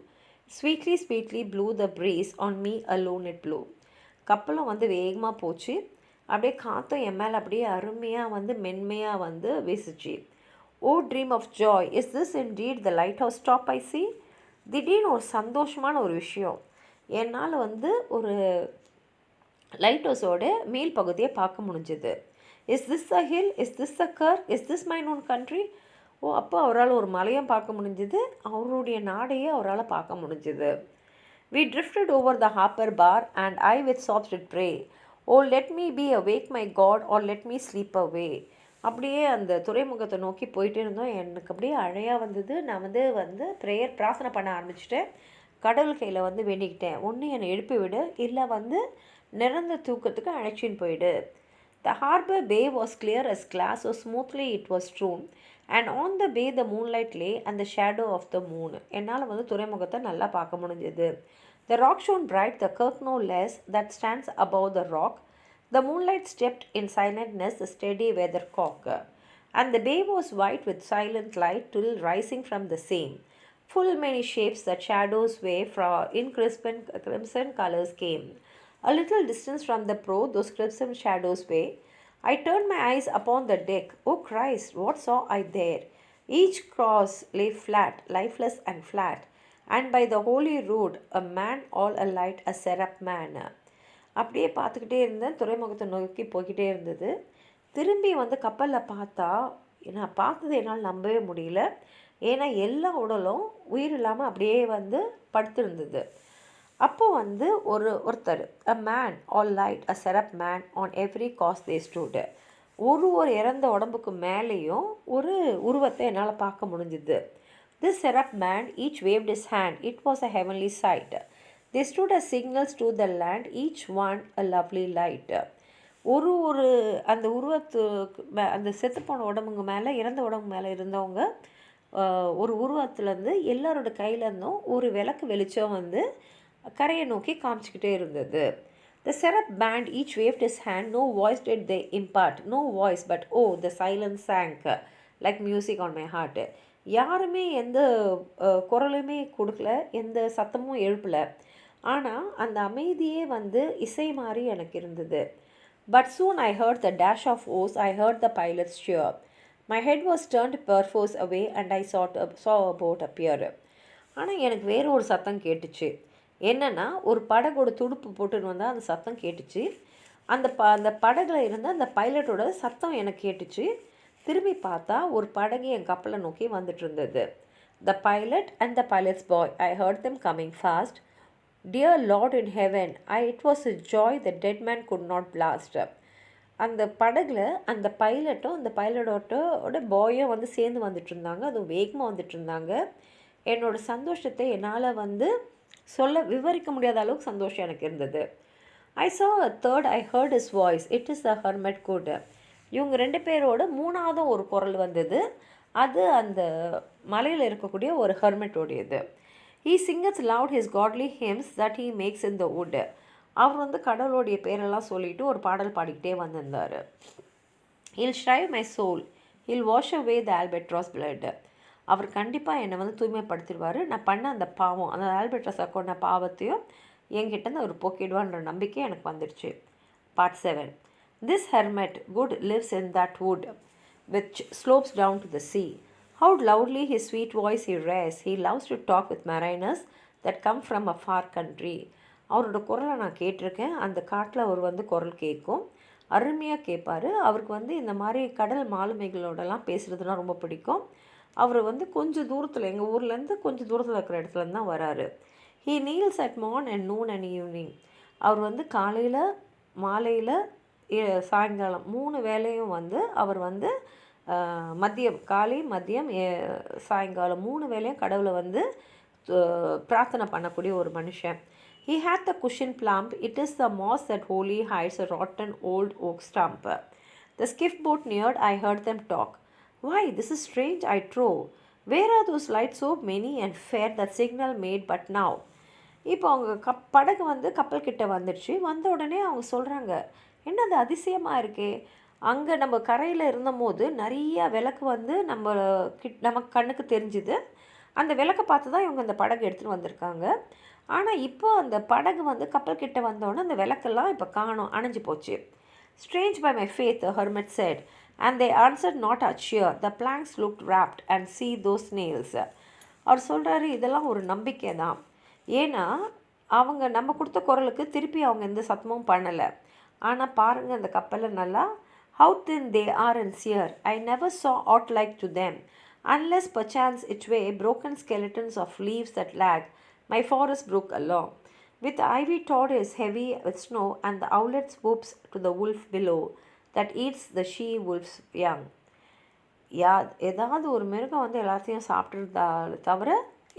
Sweetly, sweetly blew the breeze, on me alone it blew. கப்பலும் வந்து வேகமாக போச்சு, அப்படியே காற்றும் என் மேலே அப்படியே அருமையாக வந்து மென்மையாக வந்து வீசுச்சு. O dream of joy, is this indeed the lighthouse top I see. திடீர்னு ஒரு சந்தோஷமான ஒரு விஷயம், என்னால் வந்து ஒரு லைட் ஹவுஸோட மேல் பகுதியை பார்க்க முடிஞ்சுது. Is this a hill, is this a kirk, is this mine own country. O, அப்போ அவரால் ஒரு மலையும் பார்க்க முடிஞ்சுது, அவருடைய நாடையே அவரால் பார்க்க முடிஞ்சுது. We drifted over the harbour bar, and I with sobs did pray, oh let me be awake my God, or let me sleep away. அப்படியே அந்த துறைமுகத்தை நோக்கி போயிட்டே இருந்தோம். எனக்கு அப்படியே அழையாக வந்தது. நான் வந்து பிரார்த்தனை பண்ண ஆரம்பிச்சிட்டேன். கடவுள் கையில் வந்து வேண்டிக்கிட்டேன், ஒன்று என்னை எழுப்பி விடு, இல்லை வந்து நிறந்த தூக்கத்துக்கு அழைச்சின்னு போயிடு. The harbour bay was clear as glass, so smoothly it was strewn, and on the bay the moonlight lay and the shadow of the moon. என்னால் வந்து துறைமுகத்தை நல்லா பார்க்க முடிஞ்சது. The rock shone bright, the kirk no less, that stands above the rock. The moonlight stepped in silentness, the steady weathercock. And the bay was white with silent light, till rising from the same, full many shapes that shadows wave in crimson colours came. A little distance from the prow, those crimson shadows wave. I turned my eyes upon the deck. Oh Christ, what saw I there? Each cross lay flat, lifeless and flat, and by the holy rood a man all alight, a seraph man. அப்படியே பார்த்துக்கிட்டே இருந்தேன். துறைமுகத்தை நோக்கி போய்கிட்டே இருந்தது. திரும்பி வந்து கப்பலில் பார்த்தா நான் பார்த்தது என்னால் நம்பவே முடியல. ஏன்னா எல்லா உடலும் உயிர் இல்லாமல் அப்படியே வந்து படுத்திருந்தது. அப்போ வந்து ஒருத்தர், a man all light, a seraph man, on every cause they stood. ஒரு இறந்த உடம்புக்கு மேலேயும் ஒரு உருவத்தை என்னால் பார்க்க முடிஞ்சுது. This seraph man each waved his hand. It was a heavenly sight. They stood as signals to the land, each one a lovely light. ஒரு அந்த உருவத்துக்கு அந்த செத்துப்போன உடம்புங்க மேலே, இறந்த உடம்பு மேலே இருந்தவங்க ஒரு உருவத்துலேருந்து எல்லாரோட கையிலேருந்தும் ஒரு விளக்கு வெளிச்சம் வந்து கரையை நோக்கி காமிச்சிக்கிட்டே இருந்தது. The seraph band each waved his hand, no voice did they impart, no voice, but oh, the silence sank like music on my heart. யாருமே எந்த குரலுமே கொடுக்கல, எந்த சத்தமும் எழுப்பலை. ஆனால் அந்த அமைதியே வந்து இசை மாதிரி எனக்கு இருந்தது. But soon I heard the dash of oars, I heard the pilot's cheer. My head was turned perforce away and I saw a boat appear. ஆனால் எனக்கு வேறு ஒரு சத்தம் கேட்டுச்சு. என்னென்னா, ஒரு படகோட துடுப்பு போட்டுன்னு வந்தால் அந்த சத்தம் கேட்டுச்சு. அந்த படகுல இருந்த அந்த பைலட்டோட சத்தம் எனக்கு கேட்டுச்சு. திரும்பி பார்த்தா ஒரு படகு என் கப்பலை நோக்கி வந்துட்டு இருந்தது. The pilot and the pilot's boy, I heard them coming fast. Dear Lord in heaven, it was a joy the dead man could not blast. அந்த படகுல அந்த பைலட்டும் அந்த பைலட்டோட பாயும் வந்து சேர்ந்து வந்துட்டு இருந்தாங்க. அதுவும் வேகமாக வந்துட்டு இருந்தாங்க. என்னோடய சந்தோஷத்தை என்னால் வந்து விவரிக்க முடியாத அளவுக்கு சந்தோஷம் எனக்கு இருந்தது. I saw a third, I heard his voice, it is the hermit good. இவங்க 2 பேரோட 3ஆவதும் ஒரு குரல் வந்தது. அது அந்த மலையில் இருக்கக்கூடிய ஒரு ஹெர்மெட்டோடையது. He singeth loud his godly hymns that he makes in the wood. அவர் வந்து கடவுளுடைய பேரெல்லாம் சொல்லிட்டு ஒரு பாடல் பாடிக்கிட்டே வந்திருந்தார். He'll shrive my soul, he'll wash away the albatross blood. அவர் கண்டிப்பாக என்னை வந்து தூய்மைப்படுத்திடுவார். நான் பண்ண அந்த பாவம், அந்த ஆல்பட்ராஸை கொண்ட பாவத்தையும் என்கிட்டேருந்து அவர் போக்கிடுவான்ற நம்பிக்கை எனக்கு வந்துடுச்சு. Part 7. This hermit good lives in that wood which slopes down to the sea. How loudly his sweet voice he rears. He loves to talk with mariners that come from a far country. அவரோட குரலை நான் கேட்டிருக்கேன். அந்த காட்டில் அவர் வந்து குரல் கேட்கும், அருமையாக கேட்பார். அவருக்கு வந்து இந்த மாதிரி கடல் மாலுமிகளோடலாம் பேசுகிறதுலாம் ரொம்ப பிடிக்கும். அவர் வந்து கொஞ்சம் தூரத்தில், எங்கள் ஊர்லேருந்து கொஞ்சம் தூரத்தில் இருக்கிற இடத்துலேருந்து தான் வராரு. He kneels at morn and noon and evening. அவர் வந்து காலையில், மாலையில், சாயங்காலம் 3 வேளையும் வந்து அவர் வந்து மதியம், காலை, மதியம், சாயங்காலம் 3 வேளையும் கடவுளை வந்து பிரார்த்தனை பண்ணக்கூடிய ஒரு மனுஷன். He had the cushion plump, it is the moss that wholly hides a rotten old oak stump. The skiff boat neared, I heard them talk. Why, this is strange, I trow. Where are those lights so many and fair that signal made but now? இப்போ அவங்க படகு வந்து கப்பல் கிட்ட வந்துடுச்சு. வந்த உடனே அவங்க சொல்கிறாங்க, என்னது அதிசயமாக இருக்கே, அங்கே நம்ம கரையில் இருந்தபோது நிறைய விளக்கு வந்து நமக்கு கண்ணுக்கு தெரிஞ்சுது. அந்த விளக்கை பார்த்து தான் இவங்க அந்த படகு எடுத்துகிட்டு வந்திருக்காங்க. ஆனால் இப்போ அந்த படகு வந்து கப்பல் கிட்ட வந்தோடனே அந்த விளக்கெல்லாம் இப்போ காணோம், அணைஞ்சு போச்சு. Strange by my faith, the hermit said, and they answered not a cheer. The planks looked wrapped and see those nails. அவர் சொல்கிறாரு, இதெல்லாம் ஒரு நம்பிக்கை தான். ஏன்னா அவங்க நம்ம கொடுத்த குரலுக்கு திருப்பி அவங்க எந்த சத்தமும் பண்ணலை. ஆனால் பாருங்கள் அந்த கப்பலில் நல்லா, how thin they are and sear. I never saw aught like to them, unless perchance it way broken skeletons of leaves that lag my forest brook along. With the ivy tod is heavy with snow, and the owlet swoops to the wolf below that eats the she wolf's young. ஏதாவது ஒரு மிருகம் வந்து எல்லாத்தையும் சாப்பிட்றதா தவிர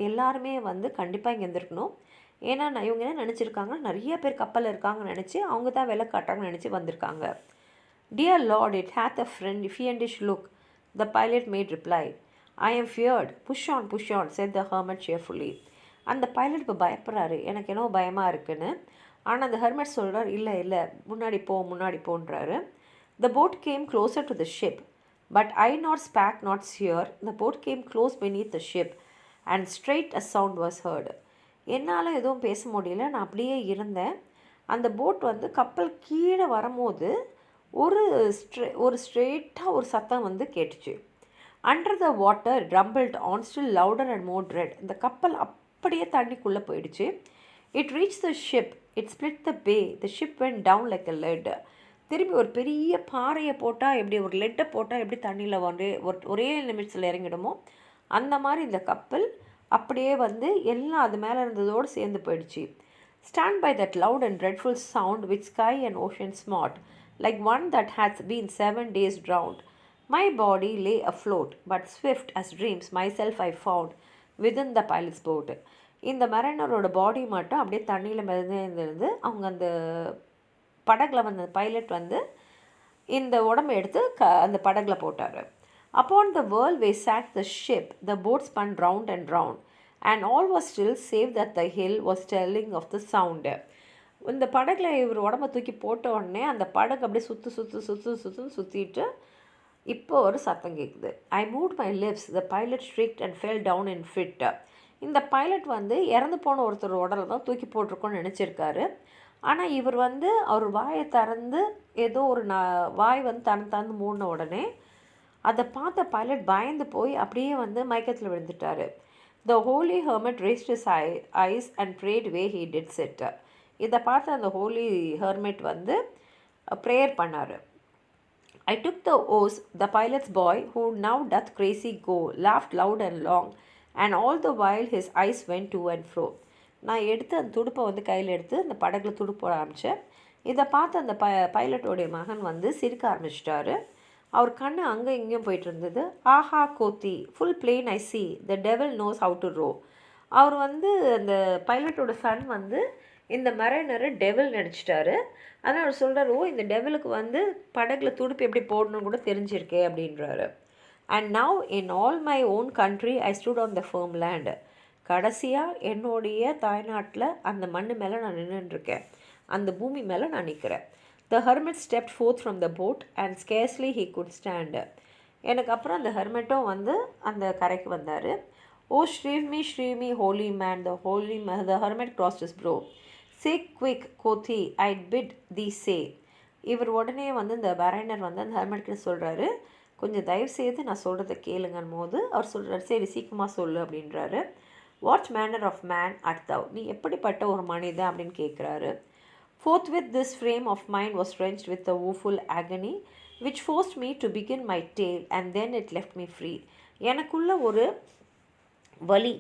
எல்லாருமே வந்து கண்டிப்பாக இங்கே இருந்திருக்கணும். ஏன்னா இவங்க என்ன நினச்சிருக்காங்க, நிறைய பேர் கப்பலில் இருக்காங்கன்னு நினச்சி அவங்க தான் விலை காட்டுறாங்கன்னு நினச்சி வந்திருக்காங்க. Dear Lord, it hath a fiendish look. The pilot made reply. I am feared. Push on, said the hermit cheerfully. அந்த பைலட் இப்போ பயப்படுறாரு, எனக்கு என்னவோ பயமாக இருக்குன்னு. ஆனால் அந்த ஹெர்மெட் சொல்கிறார், இல்லை முன்னாடி போன்றாரு. The boat came closer to the ship, but I not spak not sear. The boat came close beneath the ship, and straight a sound was heard. என்னால் எதுவும் பேச முடியல, நான் அப்படியே இருந்தேன். அந்த போட் வந்து கப்பல் கீழே வரும்போது ஒரு ஸ்ட்ரெயிட்டாக ஒரு சத்தம் வந்து கேட்டுச்சு. Under the water rumbled on still louder and more dread. இந்த கப்பல் அப்படியே தண்ணிக்குள்ளே போயிடுச்சு. It reach the ship, it split the bay, the ship went down like a lead. திரும்பி ஒரு பெரிய பாறையை போட்டால் எப்படி, ஒரு லெட்டை போட்டால் எப்படி தண்ணியில் வந்து ஒரே நிமிஷத்தில் இறங்கிடுமோ அந்த மாதிரி இந்த கப்பல் அப்படியே வந்து எல்லாம் அது மேலே இருந்ததோடு சேர்ந்து போயிடுச்சு. Stand by that loud and dreadful sound which sky and ocean smote, like one that hath been 7 days drowned. My body lay afloat, but swift as dreams myself I found within the pilot's boat. இந்த மரைனரோட பாடி மட்டும் அப்படியே தண்ணியில் மிதந்து அவங்க அந்த படகுல வந்த pilot வந்து இந்த உடம்பை எடுத்து அந்த படகுல போட்டார். Upon the whirlway sat the ship, the boat spun round and round, and all was still save that the hill was telling of the sound. இந்த படகுல இவர் உடம்பை தூக்கி போட்ட உடனே அந்த படகு அப்படியே சுற்றிட்டு இப்போ ஒரு சத்தம் கேட்குது. I moved my lips, the pilot shrieked and fell down in fit. இந்த பைலட் வந்து இறந்து போன ஒருத்தர் உடலை தான் தூக்கி போட்டிருக்கோன்னு நினச்சிருக்காரு. ஆனால் இவர் வந்து அவர் வாயை திறந்து ஏதோ ஒரு வாய் வந்து திறந்து மூடின உடனே அதை பார்த்த பைலட் பயந்து போய் அப்படியே வந்து மயக்கத்தில் விழுந்துட்டார். The holy hermit raised his eyes and prayed where he did sit. இதை பார்த்து அந்த ஹோலி ஹெர்மெட் வந்து ப்ரேயர் பண்ணார். I took the oars, the pilot's boy, who now doth crazy go, laughed loud and long, and all the while his eyes went to and fro. நான் எடுத்து அந்த துடுப்பை வந்து கையில் எடுத்து அந்த படகுல துடுப்பு போட ஆரம்பித்தேன். இதை பார்த்து அந்த பைலட்டோடைய மகன் வந்து சிரிக்க ஆரம்பிச்சிட்டாரு. அவர் கண்ணு அங்கே இங்கேயும் போயிட்டு இருந்தது. Aha quoth he, full plain I see, the devil knows how to row. அவர் வந்து அந்த பைலட்டோட சன் வந்து இந்த மரைனரை டெவில் நினச்சிட்டாரு. ஆனால் அவர் சொல்கிறார், ஓ இந்த டெவிலுக்கு வந்து படகுல துடுப்பு எப்படி போடணும்னு கூட தெரிஞ்சிருக்கே அப்படின்றாரு. And now in all my own country I stood on the firm land. கடைசியாக என்னுடைய தாய்நாட்டில் அந்த மண் மேலே நான் நின்றுட்டுருக்கேன், அந்த பூமி மேலே நான் நிற்கிறேன். The hermit stepped forth from the boat and scarcely he could stand. எனக்கு அப்புறம் அந்த ஹெர்மெட்டும் வந்து அந்த கரைக்கு வந்தார். O shrieve me holy man, the hermit crossed his brow. Say quick quoth he, I bid thee say. இவர் உடனே வந்து இந்த மரைனர் வந்து அந்த ஹெர்மெட்கிட்ட சொல்கிறாரு, கொஞ்சம் தயவு செய்து நான் சொல்கிறத கேளுங்கன்னு போது அவர் சொல்கிறார், சரி சீக்கிரமாக சொல்லு அப்படின்றாரு. What manner of man art thou, நீ எப்படிப்பட்ட ஒரு மனிதன் அப்படின்னு கேட்குறாரு. Forthwith this frame of mind was wrenched with a woeful agony which forced me to begin my tale and then it left me free. எனக்குள்ள ஒரு வலி,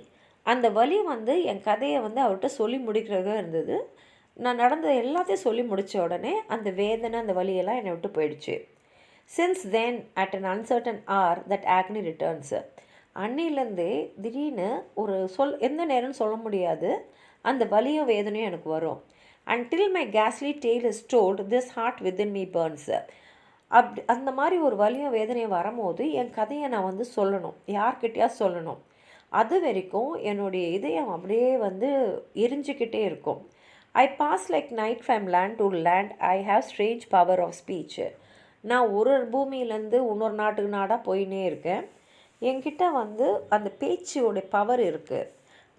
அந்த வலி வந்து என் கதையை வந்து அவர்கிட்ட சொல்லி முடிக்கிறதா இருந்தது. நான் நடந்த எல்லாத்தையும் சொல்லி முடித்த உடனே அந்த வேதனை அந்த வலியெல்லாம் என்னை விட்டு போயிடுச்சு. Since then at an uncertain hour that agony returns. அன்னிலேருந்தே திடீர்னு ஒரு எந்த நேரம்னு சொல்ல முடியாது, அந்த வலியும் வேதனையும் எனக்கு வரும். அன்டில் மை கேஸ்லி tale is told this heart within me burns. அந்த மாதிரி ஒரு வலியும் வேதனையும் வரும்போது என் கதையை நான் வந்து சொல்லணும், யார்கிட்டயா சொல்லணும். அது வரைக்கும் என்னுடைய இதயம் அப்படியே வந்து எரிஞ்சிக்கிட்டே இருக்கும். I pass like night from land to land, I have strange power of speech. நான் ஒரு பூமியிலேருந்து இன்னொரு நாடாக போயின்னே இருக்கேன். என்கிட்ட வந்து அந்த பேச்சோடைய பவர் இருக்குது.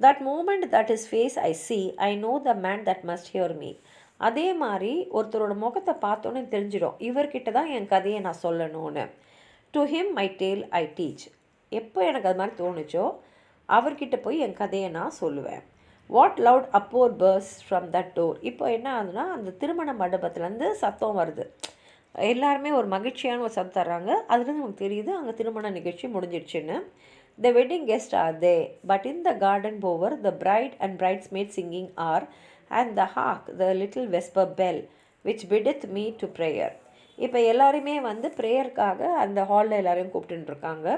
That moment that his face I see, I know the man that must hear me. அதே மாதிரி ஒருத்தரோட முகத்தை பார்த்தோன்னே தெரிஞ்சிடும், இவர்கிட்ட தான் என் கதையை நான் சொல்லணும்னு. To him my tale I teach. எப்போ எனக்கு அது மாதிரி தோணுச்சோ அவர்கிட்ட போய் என் கதையை நான் சொல்லுவேன். What loud uproar bursts from that door. இப்போ என்ன ஆகுதுன்னா அந்த திருமண மண்டபத்துலேருந்து சத்தம் வருது. எல்லாருமே ஒரு மகிழ்ச்சியான ஒரு சத்தம் தர்றாங்க. அதுலேருந்து நமக்கு தெரியுது அங்கே திருமண நிகழ்ச்சி முடிஞ்சிடுச்சுன்னு. The wedding guest are they, but in the garden bower the bride and bridesmaid singing are and the hark the little vesper bell which biddeth me to prayer. இப்போ எல்லாருமே வந்து ப்ரேயருக்காக அந்த ஹாலில் எல்லாரையும் கூப்பிட்டுருக்காங்க.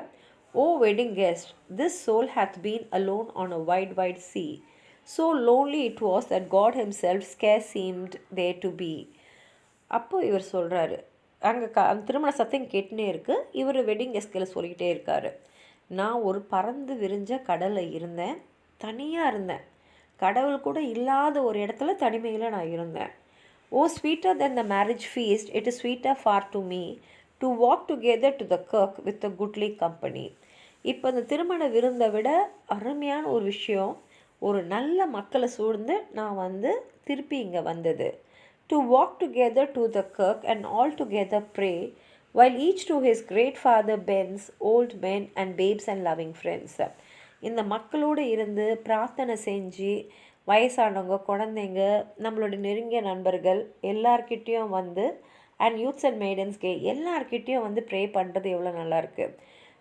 O wedding guest, this soul hath been alone on a wide, wide sea. So lonely it was that God himself scarce seemed there to be. அப்போ இவர் சொல்கிறாரு, அங்கே அந்த திருமண சத்தம் கேட்டுனே இருக்குது. இவர் வெட்டிங் கெஸ்ட்டில் சொல்லிக்கிட்டே இருக்கார், நான் ஒரு பறந்து விரிஞ்ச கடலில் இருந்தேன், தனியாக இருந்தேன், கடவுள் கூட இல்லாத ஒரு இடத்துல தனிமையில் நான் இருந்தேன். O sweeter than the marriage feast, it is sweeter far to me to walk together to the kirk with a goodly company. இப்போ இந்த திருமண விருந்தை விட அருமையான ஒரு விஷயம், ஒரு நல்ல மக்களை சூழ்ந்து நான் வந்து திருப்பி இங்கே வந்தது. To walk together to the Garg and all together pray while each to his great father bends, old men and babes and loving friends. இந்த மக்களோடு இருந்து பிரார்த்தனை செஞ்சு வயசானவங்க, குழந்தைங்க, நம்மளோட நெருங்கிய நண்பர்கள் எல்லார்கிட்டேயும் வந்து அண்ட் யூத்ஸ் அண்ட் மெய்டன்ஸ்கே எல்லார்கிட்டேயும் வந்து ப்ரே பண்ணுறது எவ்வளோ நல்லாயிருக்கு.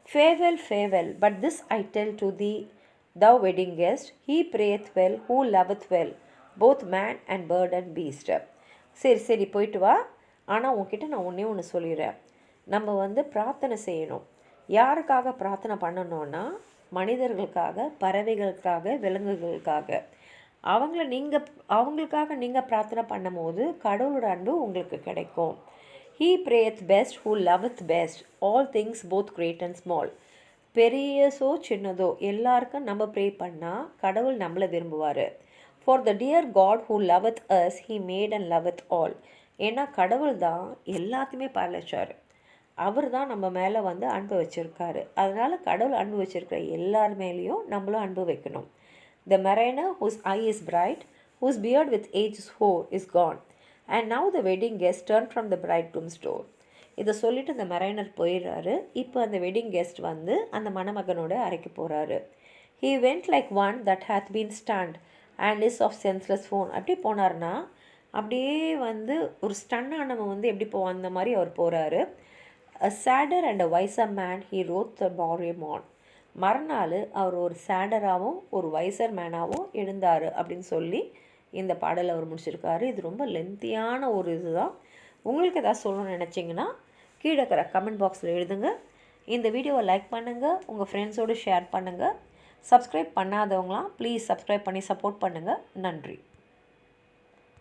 Farewell, farewell, but this I tell to thee, thou wedding guest, he prayeth well who loveth well, both man and bird and beast. சரி போயிட்டு வா, ஆனால் உன்கிட்ட நான் ஒன்று சொல்லிடுறேன். நம்ம வந்து பிரார்த்தனை செய்யணும். யாருக்காக பிரார்த்தனை பண்ணணும்னா மனிதர்களுக்காக, பறவைகளுக்காக, விலங்குகளுக்காக. அவங்களுக்காக நீங்கள் பிரார்த்தனை பண்ணும் போது கடவுளோட அன்பு உங்களுக்கு கிடைக்கும். He prayeth best who loveth best all things both great and small. பெரியசோ சின்னதோ எல்லாருக்கும் நம்ம ப்ரே பண்ணால் கடவுள் நம்மளை விரும்புவார். For the dear God who loveth us, he made and loveth all. ஏன்னா கடவுள் தான் எல்லாத்தையுமே படைச்சார். அவர் தான் நம்ம மேலே அன்பு வச்சுருக்காரு. அதனால் கடவுள் அன்பு வச்சுருக்கிற எல்லார் மேலேயும் நம்மளும் அன்பு வைக்கணும். The mariner whose eye is bright, whose beard with age is hoar is gone. And now the wedding guest turned from the bridegroom's door. இதை சொல்லிவிட்டு இந்த மரைனர் போயிடுறாரு. இப்போ அந்த வெட்டிங் கெஸ்ட் அந்த மணமகனோட அறைக்கு போகிறாரு. He went like one that hath been stunned and is of senseless phone. அப்படி போனார்னா அப்படியே ஒரு ஸ்டன்னானவன் எப்படி போவான் அந்த மாதிரி அவர் போகிறாரு. A sadder and a wiser man he wrote the morning on. மறுநாள் அவர் ஒரு சேடராகவும் ஒரு வைசர் மேனாகவும் எழுந்தார் அப்படின்னு சொல்லி இந்த பாடலை அவர் முடிச்சிருக்காரு. இது ரொம்ப லென்த்தியான ஒரு இதுதான். உங்களுக்கு எதாவது சொல்லணும்னு நினச்சிங்கன்னா கீழே இருக்கிற கமெண்ட் பாக்ஸில் எழுதுங்க. இந்த வீடியோவை லைக் பண்ணுங்கள், உங்கள் ஃப்ரெண்ட்ஸோடு ஷேர் பண்ணுங்கள். சப்ஸ்கிரைப் பண்ணாதவங்களாம் ப்ளீஸ் சப்ஸ்கிரைப் பண்ணி சப்போர்ட் பண்ணுங்கள். நன்றி.